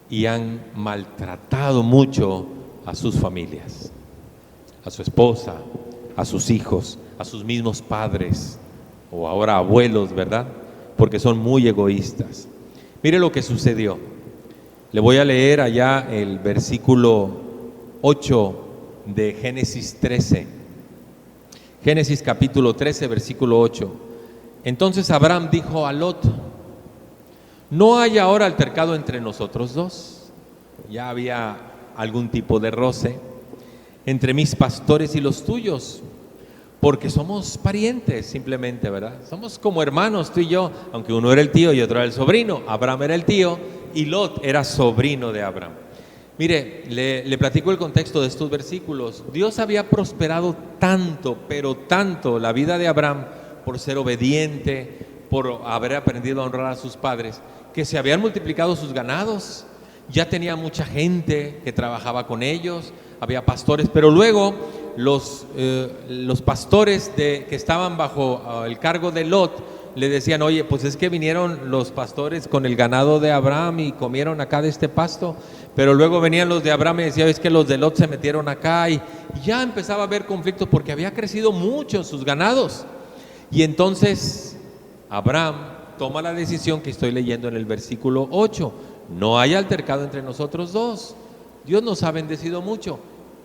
y han maltratado mucho a sus familias, a su esposa, a sus hijos, a sus mismos padres. o ahora abuelos, ¿verdad? Porque son muy egoístas. Mire lo que sucedió. Le voy a leer allá el versículo 8 de Génesis 13. Génesis capítulo 13, versículo 8. Entonces Abraham dijo a Lot: no hay ahora altercado entre nosotros dos. Ya había algún tipo de roce entre mis pastores y los tuyos, porque somos parientes simplemente, ¿verdad? Somos como hermanos tú y yo, aunque uno era el tío y otro era el sobrino. Abraham era el tío y Lot era sobrino de Abraham. Mire, le platico el contexto de estos versículos. Dios había prosperado tanto, pero tanto la vida de Abraham por ser obediente, por haber aprendido a honrar a sus padres, que se habían multiplicado sus ganados. Ya tenía mucha gente que trabajaba con ellos, había pastores, pero luego los pastores que estaban bajo el cargo de Lot le decían: oye, pues es que vinieron los pastores con el ganado de Abraham y comieron acá de este pasto, pero luego venían los de Abraham y decían: es que los de Lot se metieron acá, y ya empezaba a haber conflictos porque había crecido mucho sus ganados. Y entonces Abraham toma la decisión que estoy leyendo en el versículo 8: no hay altercado entre nosotros dos, Dios nos ha bendecido mucho.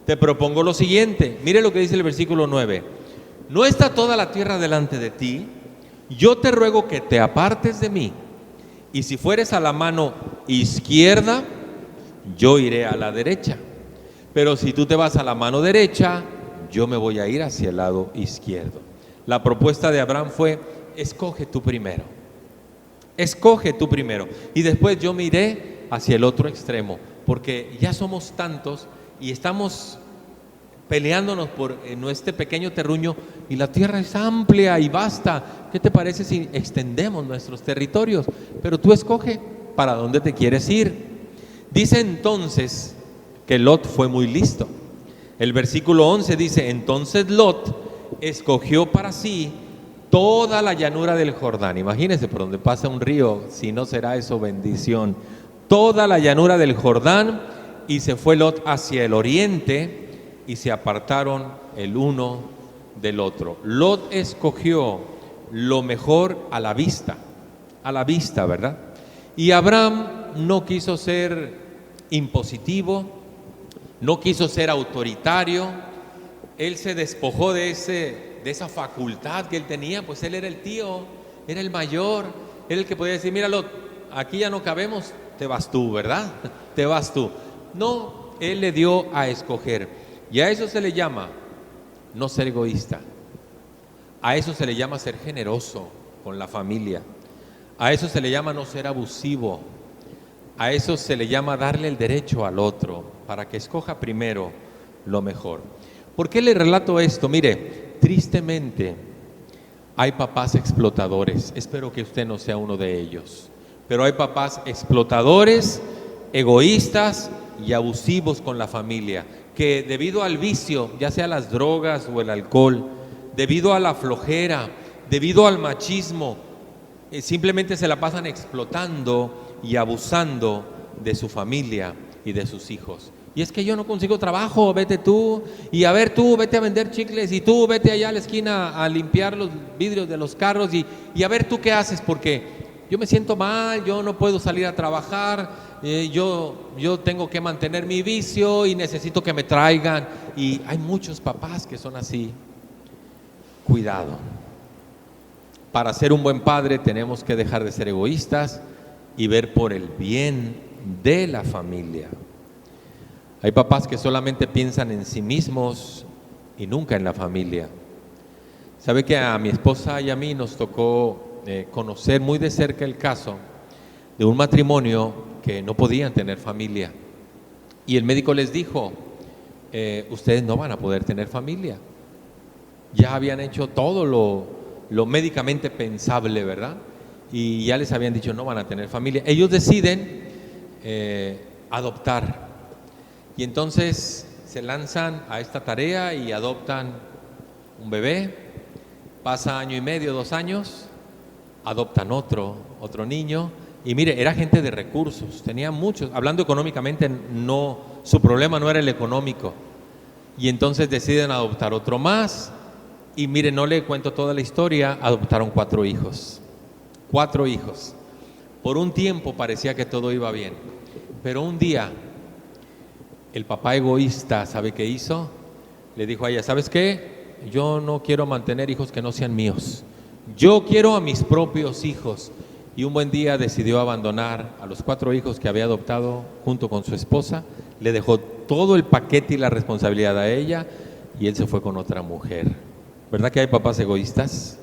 Te propongo lo siguiente, mire lo que dice el versículo 9: ¿no está toda la tierra delante de ti? Yo te ruego que te apartes de mí, y si fueres a la mano izquierda, yo iré a la derecha, pero si tú te vas a la mano derecha, yo me voy a ir hacia el lado izquierdo. La propuesta de Abraham fue: escoge tú primero, escoge tú primero, y después yo me iré hacia el otro extremo, porque ya somos tantos y estamos peleándonos por este pequeño terruño, y la tierra es amplia y vasta. ¿Qué te parece si extendemos nuestros territorios? Pero tú escoge para dónde te quieres ir. Dice entonces que Lot fue muy listo. El versículo 11 dice: entonces Lot escogió para sí toda la llanura del Jordán. Imagínense, por donde pasa un río, si no será eso bendición. Toda la llanura del Jordán, y se fue Lot hacia el oriente, y se apartaron el uno del otro. Lot escogió lo mejor a la vista, ¿verdad? Y Abraham no quiso ser impositivo, no quiso ser autoritario. Él se despojó de esa facultad que él tenía, pues él era el tío, era el mayor, era el que podía decir: mira Lot, aquí ya no cabemos, te vas tú, ¿verdad? Te vas tú. No, él le dio a escoger, y a eso se le llama no ser egoísta, a eso se le llama ser generoso con la familia, a eso se le llama no ser abusivo, a eso se le llama darle el derecho al otro para que escoja primero lo mejor. ¿Por qué le relato esto? Mire, tristemente hay papás explotadores. Espero que usted no sea uno de ellos, pero hay papás explotadores, egoístas y abusivos con la familia, que debido al vicio, ya sea las drogas o el alcohol, debido a la flojera, debido al machismo, simplemente se la pasan explotando y abusando de su familia y de sus hijos. Y es que yo no consigo trabajo, vete tú, y a ver tú, vete a vender chicles, y tú vete allá a la esquina a limpiar los vidrios de los carros, y a ver tú qué haces, porque yo me siento mal, yo no puedo salir a trabajar, yo tengo que mantener mi vicio y necesito que me traigan. Y hay muchos papás que son así. Cuidado. Para ser un buen padre tenemos que dejar de ser egoístas y ver por el bien de la familia. Hay papás que solamente piensan en sí mismos y nunca en la familia. Sabe que a mi esposa y a mí nos tocó conocer muy de cerca el caso de un matrimonio que no podían tener familia, y el médico les dijo: ustedes no van a poder tener familia. Ya habían hecho todo lo médicamente pensable, ¿verdad? Y ya les habían dicho: no van a tener familia. Ellos deciden adoptar, y entonces se lanzan a esta tarea y adoptan un bebé. Pasa año y medio, 2 años, adoptan otro niño. Y mire, era gente de recursos, tenía muchos, hablando económicamente, no, su problema no era el económico. Y entonces deciden adoptar otro más, Y mire, no le cuento toda la historia, adoptaron 4 hijos. 4 hijos. Por un tiempo parecía que todo iba bien, pero un día el papá egoísta, ¿sabe qué hizo? Le dijo a ella, ¿sabes qué? Yo no quiero mantener hijos que no sean míos. Yo quiero a mis propios hijos. Y un buen día decidió abandonar a los 4 hijos que había adoptado junto con su esposa. Le dejó todo el paquete y la responsabilidad a ella y él se fue con otra mujer. ¿Verdad que hay papás egoístas?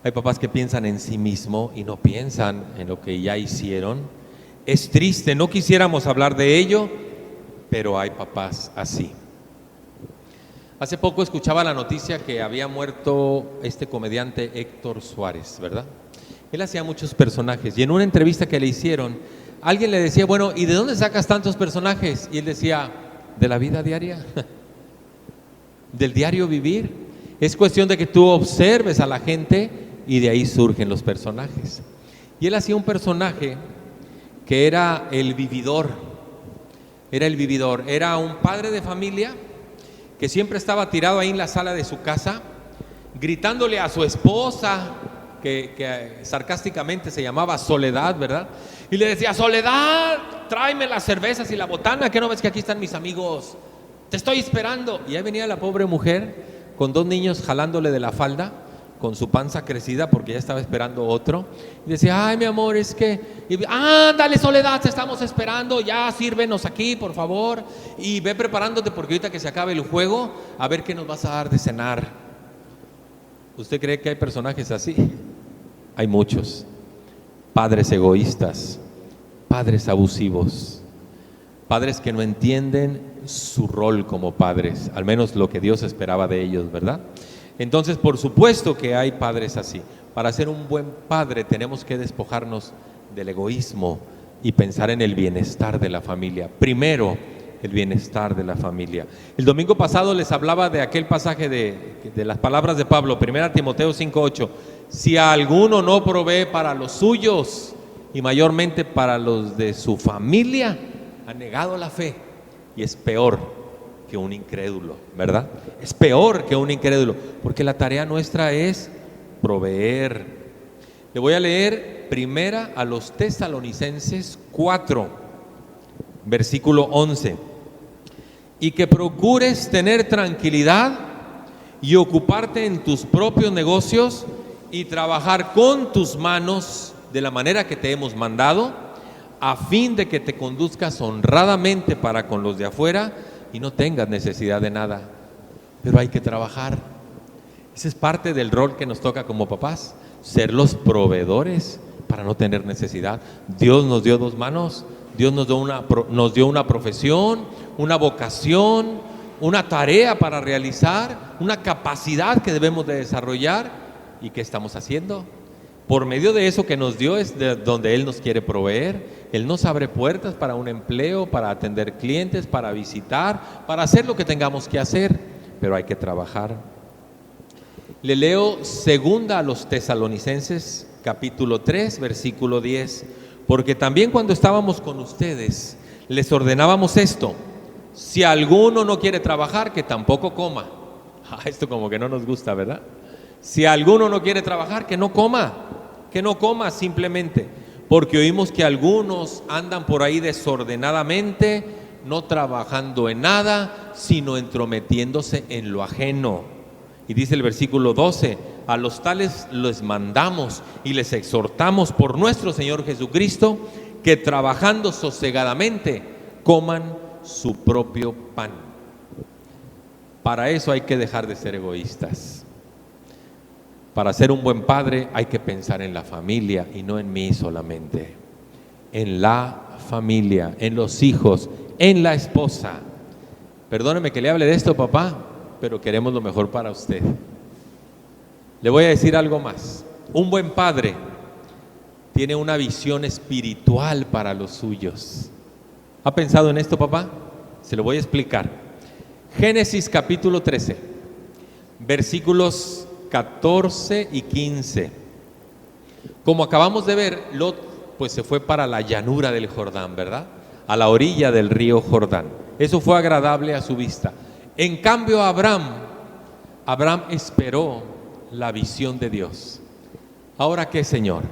Hay papás que piensan en sí mismo y no piensan en lo que ya hicieron. Es triste, no quisiéramos hablar de ello, pero hay papás así. Hace poco escuchaba la noticia que había muerto este comediante Héctor Suárez, ¿verdad? Él hacía muchos personajes y en una entrevista que le hicieron, alguien le decía, bueno, ¿y de dónde sacas tantos personajes? Y él decía, de la vida diaria, del diario vivir. Es cuestión de que tú observes a la gente y de ahí surgen los personajes. Y él hacía un personaje que era el vividor. Era un padre de familia que siempre estaba tirado ahí en la sala de su casa, gritándole a su esposa, que sarcásticamente se llamaba Soledad, ¿verdad? Y le decía, Soledad, tráeme las cervezas y la botana, ¿qué no ves que aquí están mis amigos? Te estoy esperando. Y ahí venía la pobre mujer con 2 niños jalándole de la falda, con su panza crecida porque ya estaba esperando otro. Y decía, ay, mi amor, es que... ándale, Soledad, te estamos esperando, ya sírvenos aquí, por favor. Y ve preparándote porque ahorita que se acabe el juego, a ver qué nos vas a dar de cenar. ¿Usted cree que hay personajes así? Hay muchos. Padres egoístas, padres abusivos, padres que no entienden su rol como padres, al menos lo que Dios esperaba de ellos, ¿verdad? Entonces, por supuesto que hay padres así. Para ser un buen padre tenemos que despojarnos del egoísmo y pensar en el bienestar de la familia. Primero, el bienestar de la familia. El domingo pasado les hablaba de aquel pasaje de las palabras de Pablo, 1 Timoteo 5:8. Si alguno no provee para los suyos y mayormente para los de su familia, ha negado la fe y es peor que un incrédulo, ¿verdad? Es peor que un incrédulo, porque la tarea nuestra es proveer. Le voy a leer 1 Tesalonicenses 4, versículo 11. Y que procures tener tranquilidad y ocuparte en tus propios negocios y trabajar con tus manos de la manera que te hemos mandado, a fin de que te conduzcas honradamente para con los de afuera y no tengas necesidad de nada. Pero hay que trabajar. Ese es parte del rol que nos toca como papás, ser los proveedores para no tener necesidad. Dios nos dio 2 manos, Dios nos dio una profesión, una vocación, una tarea para realizar, una capacidad que debemos de desarrollar. ¿Y qué estamos haciendo? Por medio de eso que nos dio es de donde Él nos quiere proveer. Él nos abre puertas para un empleo, para atender clientes, para visitar, para hacer lo que tengamos que hacer, pero hay que trabajar. Le leo 2 Tesalonicenses capítulo 3, versículo 10. Porque también cuando estábamos con ustedes, les ordenábamos esto: si alguno no quiere trabajar, que tampoco coma. Esto como que no nos gusta, ¿verdad? Si alguno no quiere trabajar, que no coma simplemente, porque oímos que algunos andan por ahí desordenadamente, no trabajando en nada, sino entrometiéndose en lo ajeno. Y dice el versículo 12, a los tales les mandamos y les exhortamos por nuestro Señor Jesucristo, que trabajando sosegadamente coman su propio pan. Para eso hay que dejar de ser egoístas. Para ser un buen padre hay que pensar en la familia y no en mí solamente. En la familia, en los hijos, en la esposa. Perdóneme que le hable de esto, papá, pero queremos lo mejor para usted. Le voy a decir algo más. Un buen padre tiene una visión espiritual para los suyos. ¿Ha pensado en esto, papá? Se lo voy a explicar. Génesis capítulo 13, versículos 14 y 15. Como acabamos de ver, Lot pues se fue para la llanura del Jordán, ¿verdad? A la orilla del río Jordán. Eso fue agradable a su vista. En cambio, Abraham Abraham esperó la visión de Dios. ¿Ahora qué, Señor?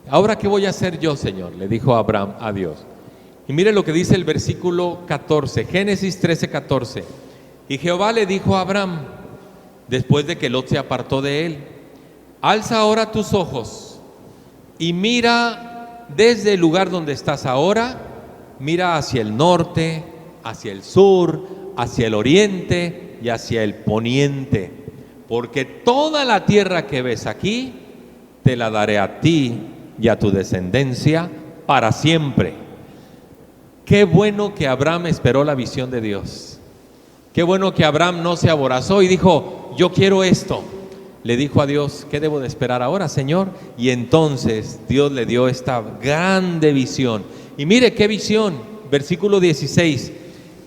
¿Ahora qué voy a hacer yo, Señor?, le dijo Abraham a Dios. Y mire lo que dice el versículo 14, Génesis 13:14. Y Jehová le dijo a Abraham, después de que Lot se apartó de él: alza ahora tus ojos y mira desde el lugar donde estás ahora, mira hacia el norte, hacia el sur, hacia el oriente y hacia el poniente, porque toda la tierra que ves aquí te la daré a ti y a tu descendencia para siempre. Qué bueno que Abraham esperó la visión de Dios. Qué bueno que Abraham no se aborazó y dijo: yo quiero esto. Le dijo a Dios: ¿qué debo de esperar ahora, Señor? Y entonces Dios le dio esta grande visión. Y mire qué visión, versículo 16: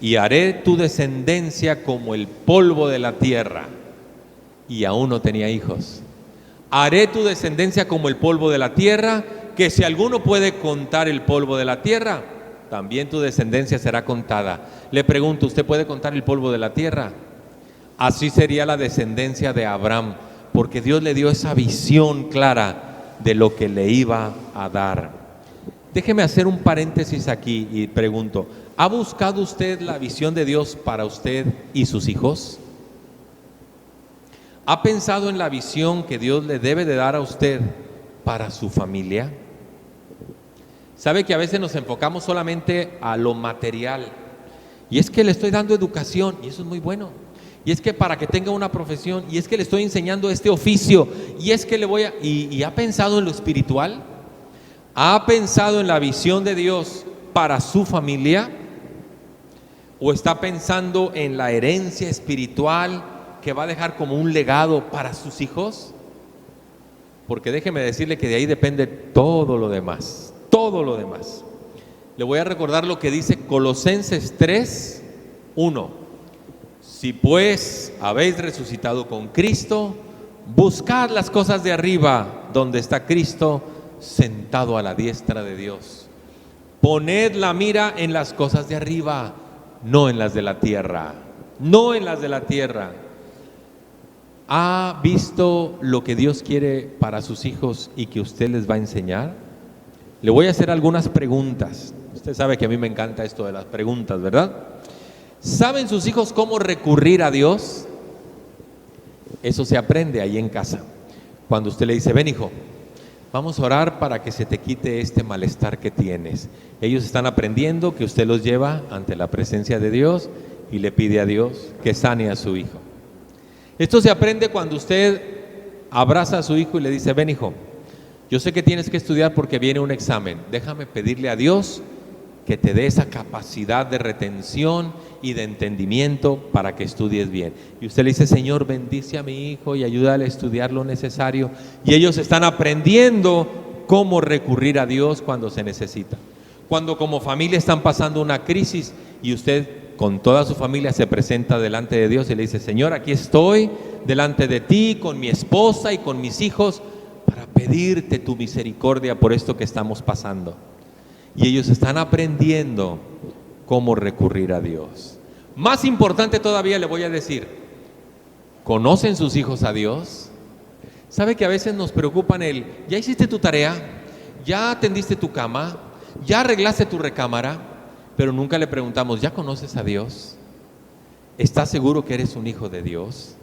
y haré tu descendencia como el polvo de la tierra. Y aún no tenía hijos. Haré tu descendencia como el polvo de la tierra, que si alguno puede contar el polvo de la tierra, también tu descendencia será contada. Le pregunto, ¿usted puede contar el polvo de la tierra? Así sería la descendencia de Abraham, porque Dios le dio esa visión clara de lo que le iba a dar. Déjeme hacer un paréntesis aquí y pregunto: ¿ha buscado usted la visión de Dios para usted y sus hijos? ¿Ha pensado en la visión que Dios le debe de dar a usted para su familia? Sabe que a veces nos enfocamos solamente a lo material, y es que le estoy dando educación, y eso es muy bueno, y es que para que tenga una profesión, y es que le estoy enseñando este oficio, y es que le voy a... ¿Y ha pensado en lo espiritual? ¿Ha pensado en la visión de Dios para su familia? ¿O está pensando en la herencia espiritual que va a dejar como un legado para sus hijos? Porque déjeme decirle que de ahí depende todo lo demás. Todo lo demás. Le voy a recordar lo que dice Colosenses 3:1. Si pues habéis resucitado con Cristo, buscad las cosas de arriba, donde está Cristo sentado a la diestra de Dios. Poned la mira en las cosas de arriba, no en las de la tierra. No en las de la tierra. ¿Ha visto lo que Dios quiere para sus hijos y que usted les va a enseñar? Le voy a hacer algunas preguntas. Usted sabe que a mí me encanta esto de las preguntas, ¿verdad? ¿Saben sus hijos cómo recurrir a Dios? Eso se aprende ahí en casa. Cuando usted le dice: ven, hijo, vamos a orar para que se te quite este malestar que tienes. Ellos están aprendiendo que usted los lleva ante la presencia de Dios y le pide a Dios que sane a su hijo. Esto se aprende cuando usted abraza a su hijo y le dice: ven, hijo, yo sé que tienes que estudiar porque viene un examen. Déjame pedirle a Dios que te dé esa capacidad de retención y de entendimiento para que estudies bien. Y usted le dice: Señor, bendice a mi hijo y ayúdale a estudiar lo necesario. Y ellos están aprendiendo cómo recurrir a Dios cuando se necesita. Cuando como familia están pasando una crisis y usted con toda su familia se presenta delante de Dios y le dice: Señor, aquí estoy delante de ti con mi esposa y con mis hijos para pedirte tu misericordia por esto que estamos pasando. Y ellos están aprendiendo cómo recurrir a Dios. Más importante todavía le voy a decir: ¿conocen sus hijos a Dios? ¿Sabe que a veces nos preocupan ¿ya hiciste tu tarea? ¿Ya atendiste tu cama? ¿Ya arreglaste tu recámara? Pero nunca le preguntamos: ¿ya conoces a Dios? ¿Estás seguro que eres un hijo de Dios?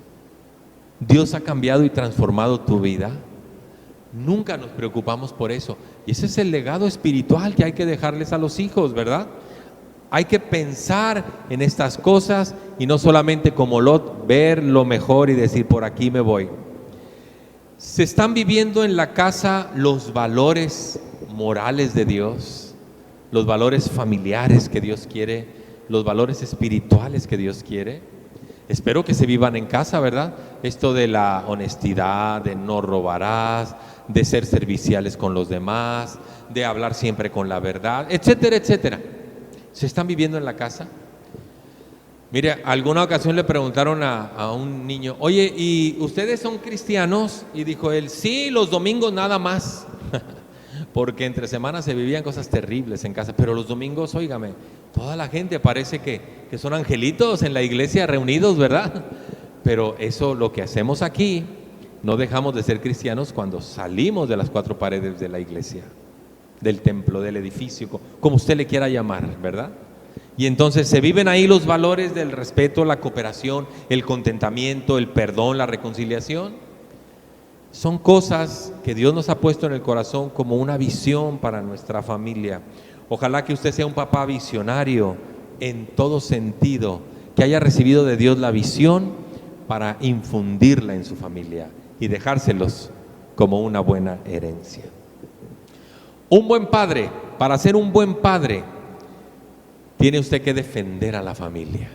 ¿Dios ha cambiado y transformado tu vida? Nunca nos preocupamos por eso. Y ese es el legado espiritual que hay que dejarles a los hijos, ¿verdad? Hay que pensar en estas cosas y no solamente como Lot, ver lo mejor y decir: por aquí me voy. ¿Se están viviendo en la casa los valores morales de Dios? Los valores familiares que Dios quiere, los valores espirituales que Dios quiere. Espero que se vivan en casa, ¿verdad? Esto de la honestidad, de no robarás, de ser serviciales con los demás, de hablar siempre con la verdad, etcétera, etcétera. ¿Se están viviendo en la casa? Mire, alguna ocasión le preguntaron a un niño: oye, ¿y ustedes son cristianos? Y dijo él: sí, los domingos nada más. Porque entre semanas se vivían cosas terribles en casa, pero los domingos, óigame, toda la gente parece que son angelitos en la iglesia reunidos, ¿verdad? pero eso lo que hacemos aquí, no dejamos de ser cristianos cuando salimos de las cuatro paredes de la iglesia, del templo, del edificio, como usted le quiera llamar, ¿verdad? Y entonces se viven ahí los valores del respeto, la cooperación, el contentamiento, el perdón, la reconciliación. Son cosas que Dios nos ha puesto en el corazón como una visión para nuestra familia. Ojalá que usted sea un papá visionario en todo sentido, que haya recibido de Dios la visión para infundirla en su familia y dejárselos como una buena herencia. Un buen padre, para ser un buen padre, tiene usted que defender a la familia.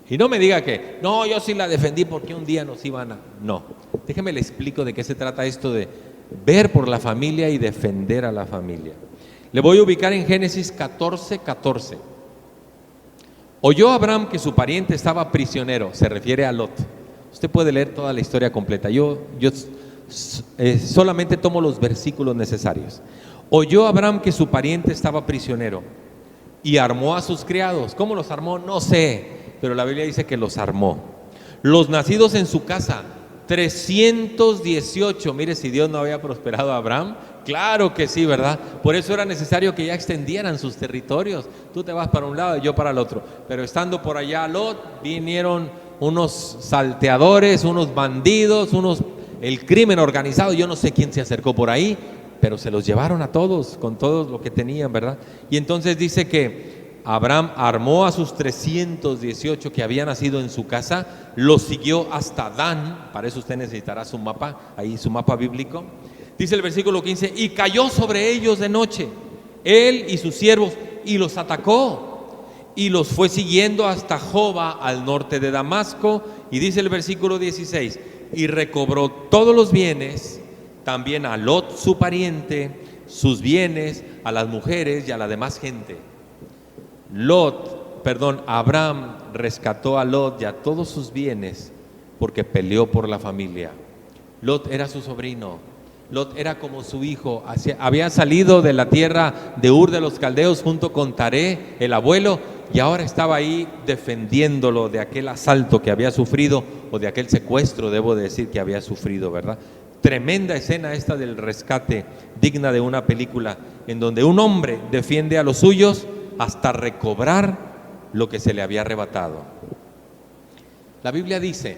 Y no me diga que, no, yo sí la defendí porque un día nos iban a... No, déjeme le explico de qué se trata esto de ver por la familia y defender a la familia. Le voy a ubicar en Génesis 14:14. Oyó Abraham que su pariente estaba prisionero, se refiere a Lot. Usted puede leer toda la historia completa, yo solamente tomo los versículos necesarios. Oyó Abraham que su pariente estaba prisionero y armó a sus criados. ¿Cómo los armó? No sé, pero la Biblia dice que los armó. Los nacidos en su casa, 318. Mire, si Dios no había prosperado a Abraham, claro que sí, ¿verdad? Por eso era necesario que ya extendieran sus territorios. Tú te vas para un lado y yo para el otro. Pero estando por allá Lot, vinieron unos salteadores, unos bandidos, el crimen organizado. Yo no sé quién se acercó por ahí, pero se los llevaron a todos, con todo lo que tenían, ¿verdad? Y entonces dice que Abraham armó a sus 318 que habían nacido en su casa, los siguió hasta Dan. Para eso usted necesitará su mapa, ahí su mapa bíblico. Dice el versículo 15, y cayó sobre ellos de noche, él y sus siervos, y los atacó, y los fue siguiendo hasta Joba, al norte de Damasco. Y dice el versículo 16, y recobró todos los bienes, también a Lot su pariente, sus bienes, a las mujeres y a la demás gente. Abraham rescató a Lot y a todos sus bienes porque peleó por la familia. Lot era su sobrino, Lot era como su hijo, había salido de la tierra de Ur de los Caldeos junto con Taré, el abuelo, y ahora estaba ahí defendiéndolo de aquel asalto que había sufrido, o de aquel secuestro, debo de decir, que había sufrido, ¿verdad? Tremenda escena esta del rescate, digna de una película, en donde un hombre defiende a los suyos hasta recobrar lo que se le había arrebatado. La Biblia dice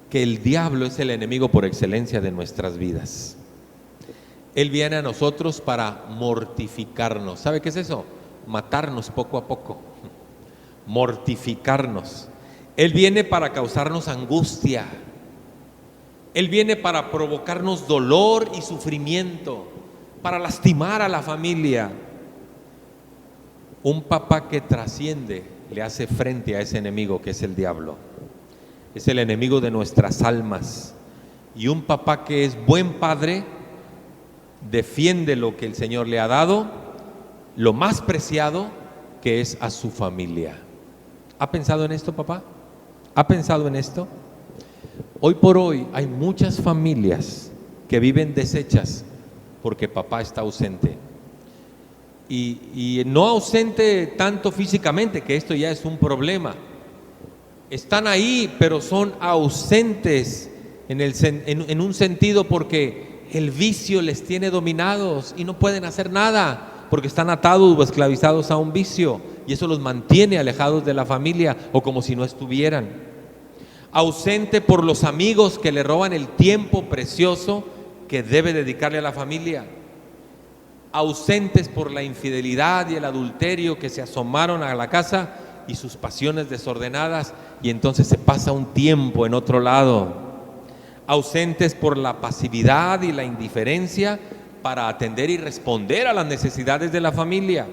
que el diablo es el enemigo por excelencia de nuestras vidas. Él viene a nosotros para mortificarnos. ¿Sabe qué es eso? Matarnos poco a poco, mortificarnos. Él viene para causarnos angustia. Él viene para provocarnos dolor y sufrimiento, para lastimar a la familia. Un papá que trasciende le hace frente a ese enemigo que es el diablo. Es el enemigo de nuestras almas. Y un papá que es buen padre defiende lo que el Señor le ha dado, lo más preciado, que es a su familia. ¿Ha pensado en esto, papá? ¿Ha pensado en esto? Hoy por hoy hay muchas familias que viven deshechas porque papá está ausente. Y no ausente tanto físicamente, que esto ya es un problema. Están ahí, pero son ausentes en un sentido porque el vicio les tiene dominados y no pueden hacer nada porque están atados o esclavizados a un vicio, y eso los mantiene alejados de la familia o como si no estuvieran. Ausente por los amigos que le roban el tiempo precioso que debe dedicarle a la familia. Ausentes por la infidelidad y el adulterio que se asomaron a la casa y sus pasiones desordenadas, y entonces se pasa un tiempo en otro lado. Ausentes por la pasividad y la indiferencia para atender y responder a las necesidades de la familia.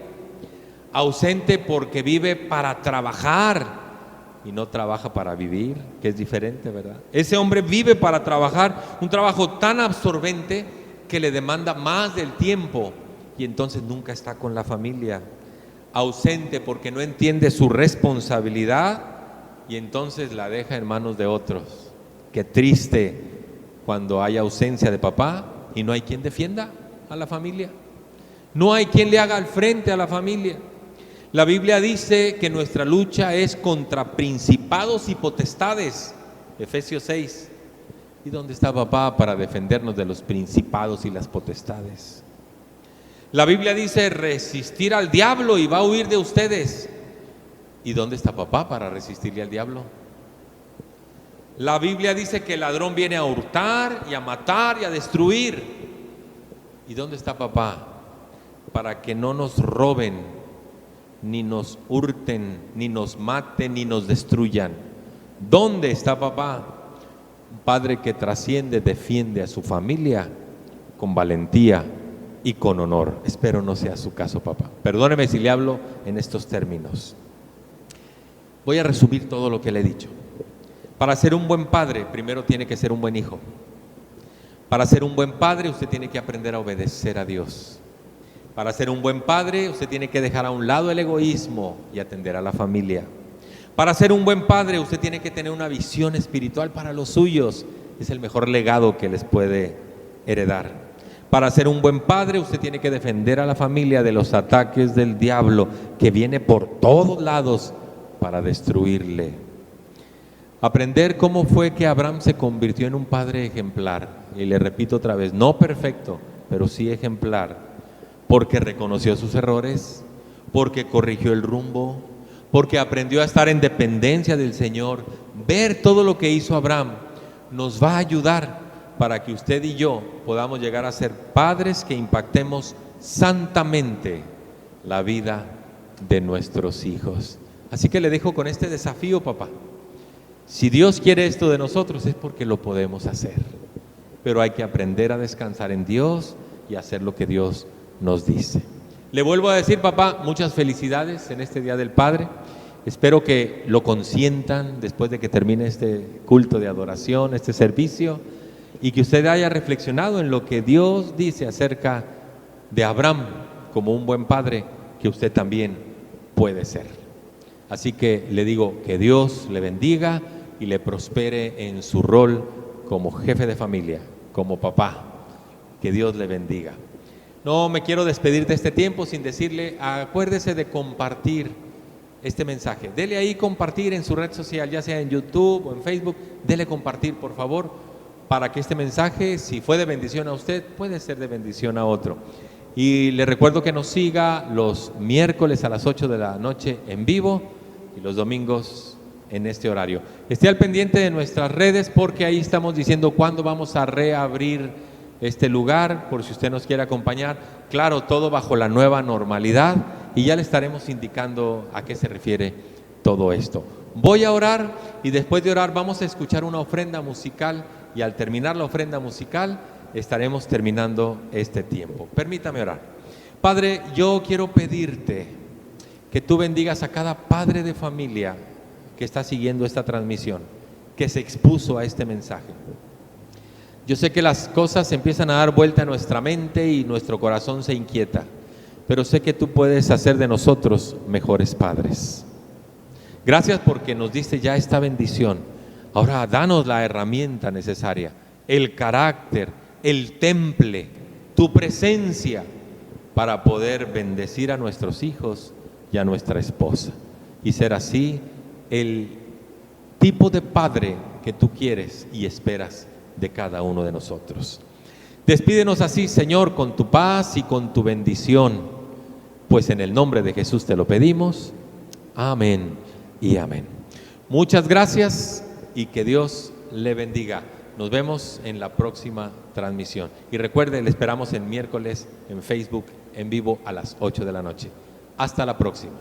Ausente porque vive para trabajar y no trabaja para vivir, que es diferente, ¿verdad? Ese hombre vive para trabajar, un trabajo tan absorbente que le demanda más del tiempo, y entonces nunca está con la familia. Ausente porque no entiende su responsabilidad y entonces la deja en manos de otros. Qué triste cuando hay ausencia de papá y no hay quien defienda a la familia, no hay quien le haga al frente a la familia. La Biblia dice que nuestra lucha es contra principados y potestades. Efesios 6. ¿Y dónde está papá para defendernos de los principados y las potestades? La Biblia dice resistir al diablo y va a huir de ustedes. ¿Y dónde está papá para resistirle al diablo? La Biblia dice que el ladrón viene a hurtar y a matar y a destruir. ¿Y dónde está papá para que no nos roben, ni nos hurten, ni nos maten, ni nos destruyan? ¿Dónde está papá? Un padre que trasciende, defiende a su familia con valentía y con honor. Espero no sea su caso, papá. Perdóneme si le hablo en estos términos. Voy a resumir todo lo que le he dicho. Para ser un buen padre, primero tiene que ser un buen hijo. Para ser un buen padre, usted tiene que aprender a obedecer a Dios. Para ser un buen padre, usted tiene que dejar a un lado el egoísmo y atender a la familia. Para ser un buen padre, usted tiene que tener una visión espiritual para los suyos. Es el mejor legado que les puede heredar. Para ser un buen padre, usted tiene que defender a la familia de los ataques del diablo que viene por todos lados para destruirle. Aprender cómo fue que Abraham se convirtió en un padre ejemplar. Y le repito otra vez, no perfecto, pero sí ejemplar. Porque reconoció sus errores, porque corrigió el rumbo, porque aprendió a estar en dependencia del Señor. Ver todo lo que hizo Abraham nos va a ayudar para que usted y yo podamos llegar a ser padres que impactemos santamente la vida de nuestros hijos. Así que le dejo con este desafío, papá. Si Dios quiere esto de nosotros es porque lo podemos hacer, pero hay que aprender a descansar en Dios y hacer lo que Dios nos dice. Le vuelvo a decir, papá, muchas felicidades en este Día del Padre. Espero que lo consientan después de que termine este culto de adoración, este servicio, y que usted haya reflexionado en lo que Dios dice acerca de Abraham como un buen padre que usted también puede ser. Así que le digo que Dios le bendiga y le prospere en su rol como jefe de familia, como papá. Que Dios le bendiga. No me quiero despedir de este tiempo sin decirle, acuérdese de compartir este mensaje. Dele ahí compartir en su red social, ya sea en YouTube o en Facebook. Dele compartir, por favor, para que este mensaje, si fue de bendición a usted, puede ser de bendición a otro. Y le recuerdo que nos siga los miércoles a las 8 de la noche en vivo y los domingos en este horario. Esté al pendiente de nuestras redes porque ahí estamos diciendo cuándo vamos a reabrir este lugar, por si usted nos quiere acompañar. Claro, todo bajo la nueva normalidad y ya le estaremos indicando a qué se refiere todo esto. Voy a orar y después de orar vamos a escuchar una ofrenda musical y al terminar la ofrenda musical estaremos terminando este tiempo. Permítame orar. Padre, yo quiero pedirte que tú bendigas a cada padre de familia que está siguiendo esta transmisión, que se expuso a este mensaje. Yo sé que las cosas empiezan a dar vuelta a nuestra mente y nuestro corazón se inquieta, pero sé que tú puedes hacer de nosotros mejores padres. Gracias porque nos diste ya esta bendición. Ahora danos la herramienta necesaria, el carácter, el temple, tu presencia para poder bendecir a nuestros hijos y a nuestra esposa y ser así el tipo de padre que tú quieres y esperas de cada uno de nosotros. Despídenos así, Señor, con tu paz y con tu bendición, pues en el nombre de Jesús te lo pedimos. Amén y amén. Muchas gracias y que Dios le bendiga. Nos vemos en la próxima transmisión. Y recuerde, le esperamos el miércoles en Facebook en vivo a las 8 de la noche. Hasta la próxima.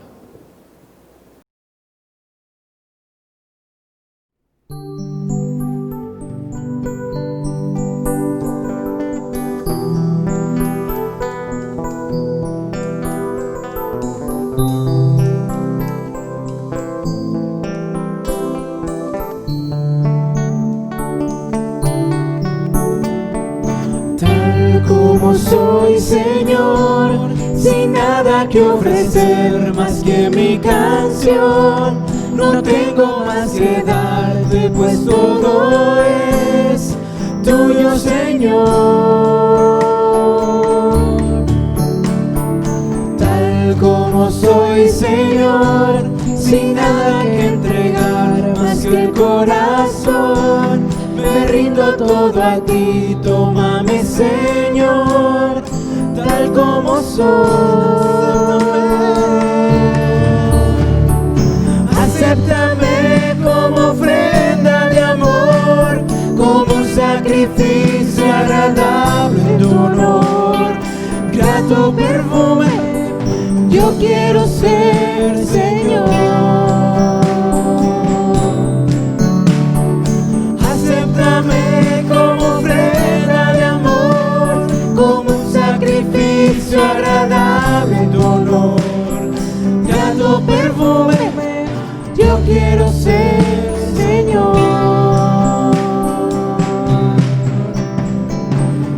Como soy, Señor, sin nada que ofrecer más que mi canción. No tengo más que darte, pues todo es tuyo, Señor. Tal como como soy, Señor, sin nada que entregar más que el corazón. Me rindo todo a ti, tómame, Señor, tal como soy. Acéptame como ofrenda de amor, como un sacrificio agradable en tu honor. Grato perfume, yo quiero ser, Señor. Acéptame como ofrenda de amor, como un sacrificio agradable en tu honor. Grato perfume, yo quiero ser, Señor.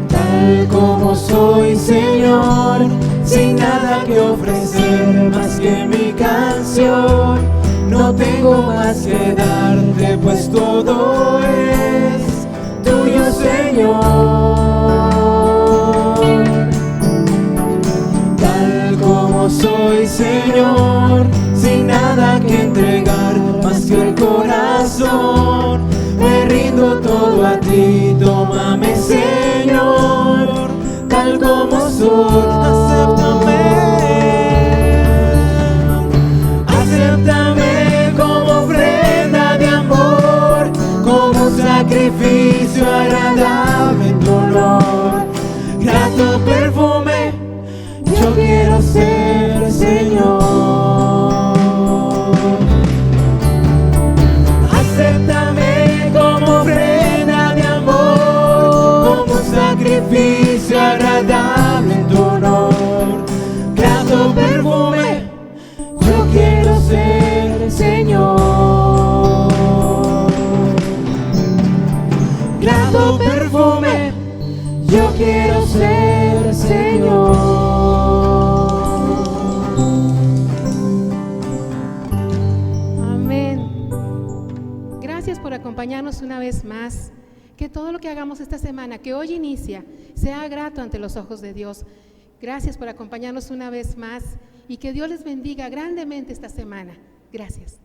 Tal como soy, Señor, sin nada que ofrecer más que mi canción. No tengo más que darte, pues todo es tuyo, Señor. Tal como soy, Señor, sin nada que entregar más que el corazón. Me rindo todo a ti, tómame, Señor, tal como soy. Acéptame como ofrenda de amor, como un sacrificio agradable en tu honor. Grato perfume, yo quiero ser, Señor. Acéptame como ofrenda de amor, como un sacrificio agradable en tu honor. Grato perfume, yo quiero ser, Señor. Grato perfume, yo quiero ser, Señor. Amén. Gracias por acompañarnos una vez más. Que todo lo que hagamos esta semana, que hoy inicia, sea grato ante los ojos de Dios. Gracias por acompañarnos una vez más y que Dios les bendiga grandemente esta semana. Gracias.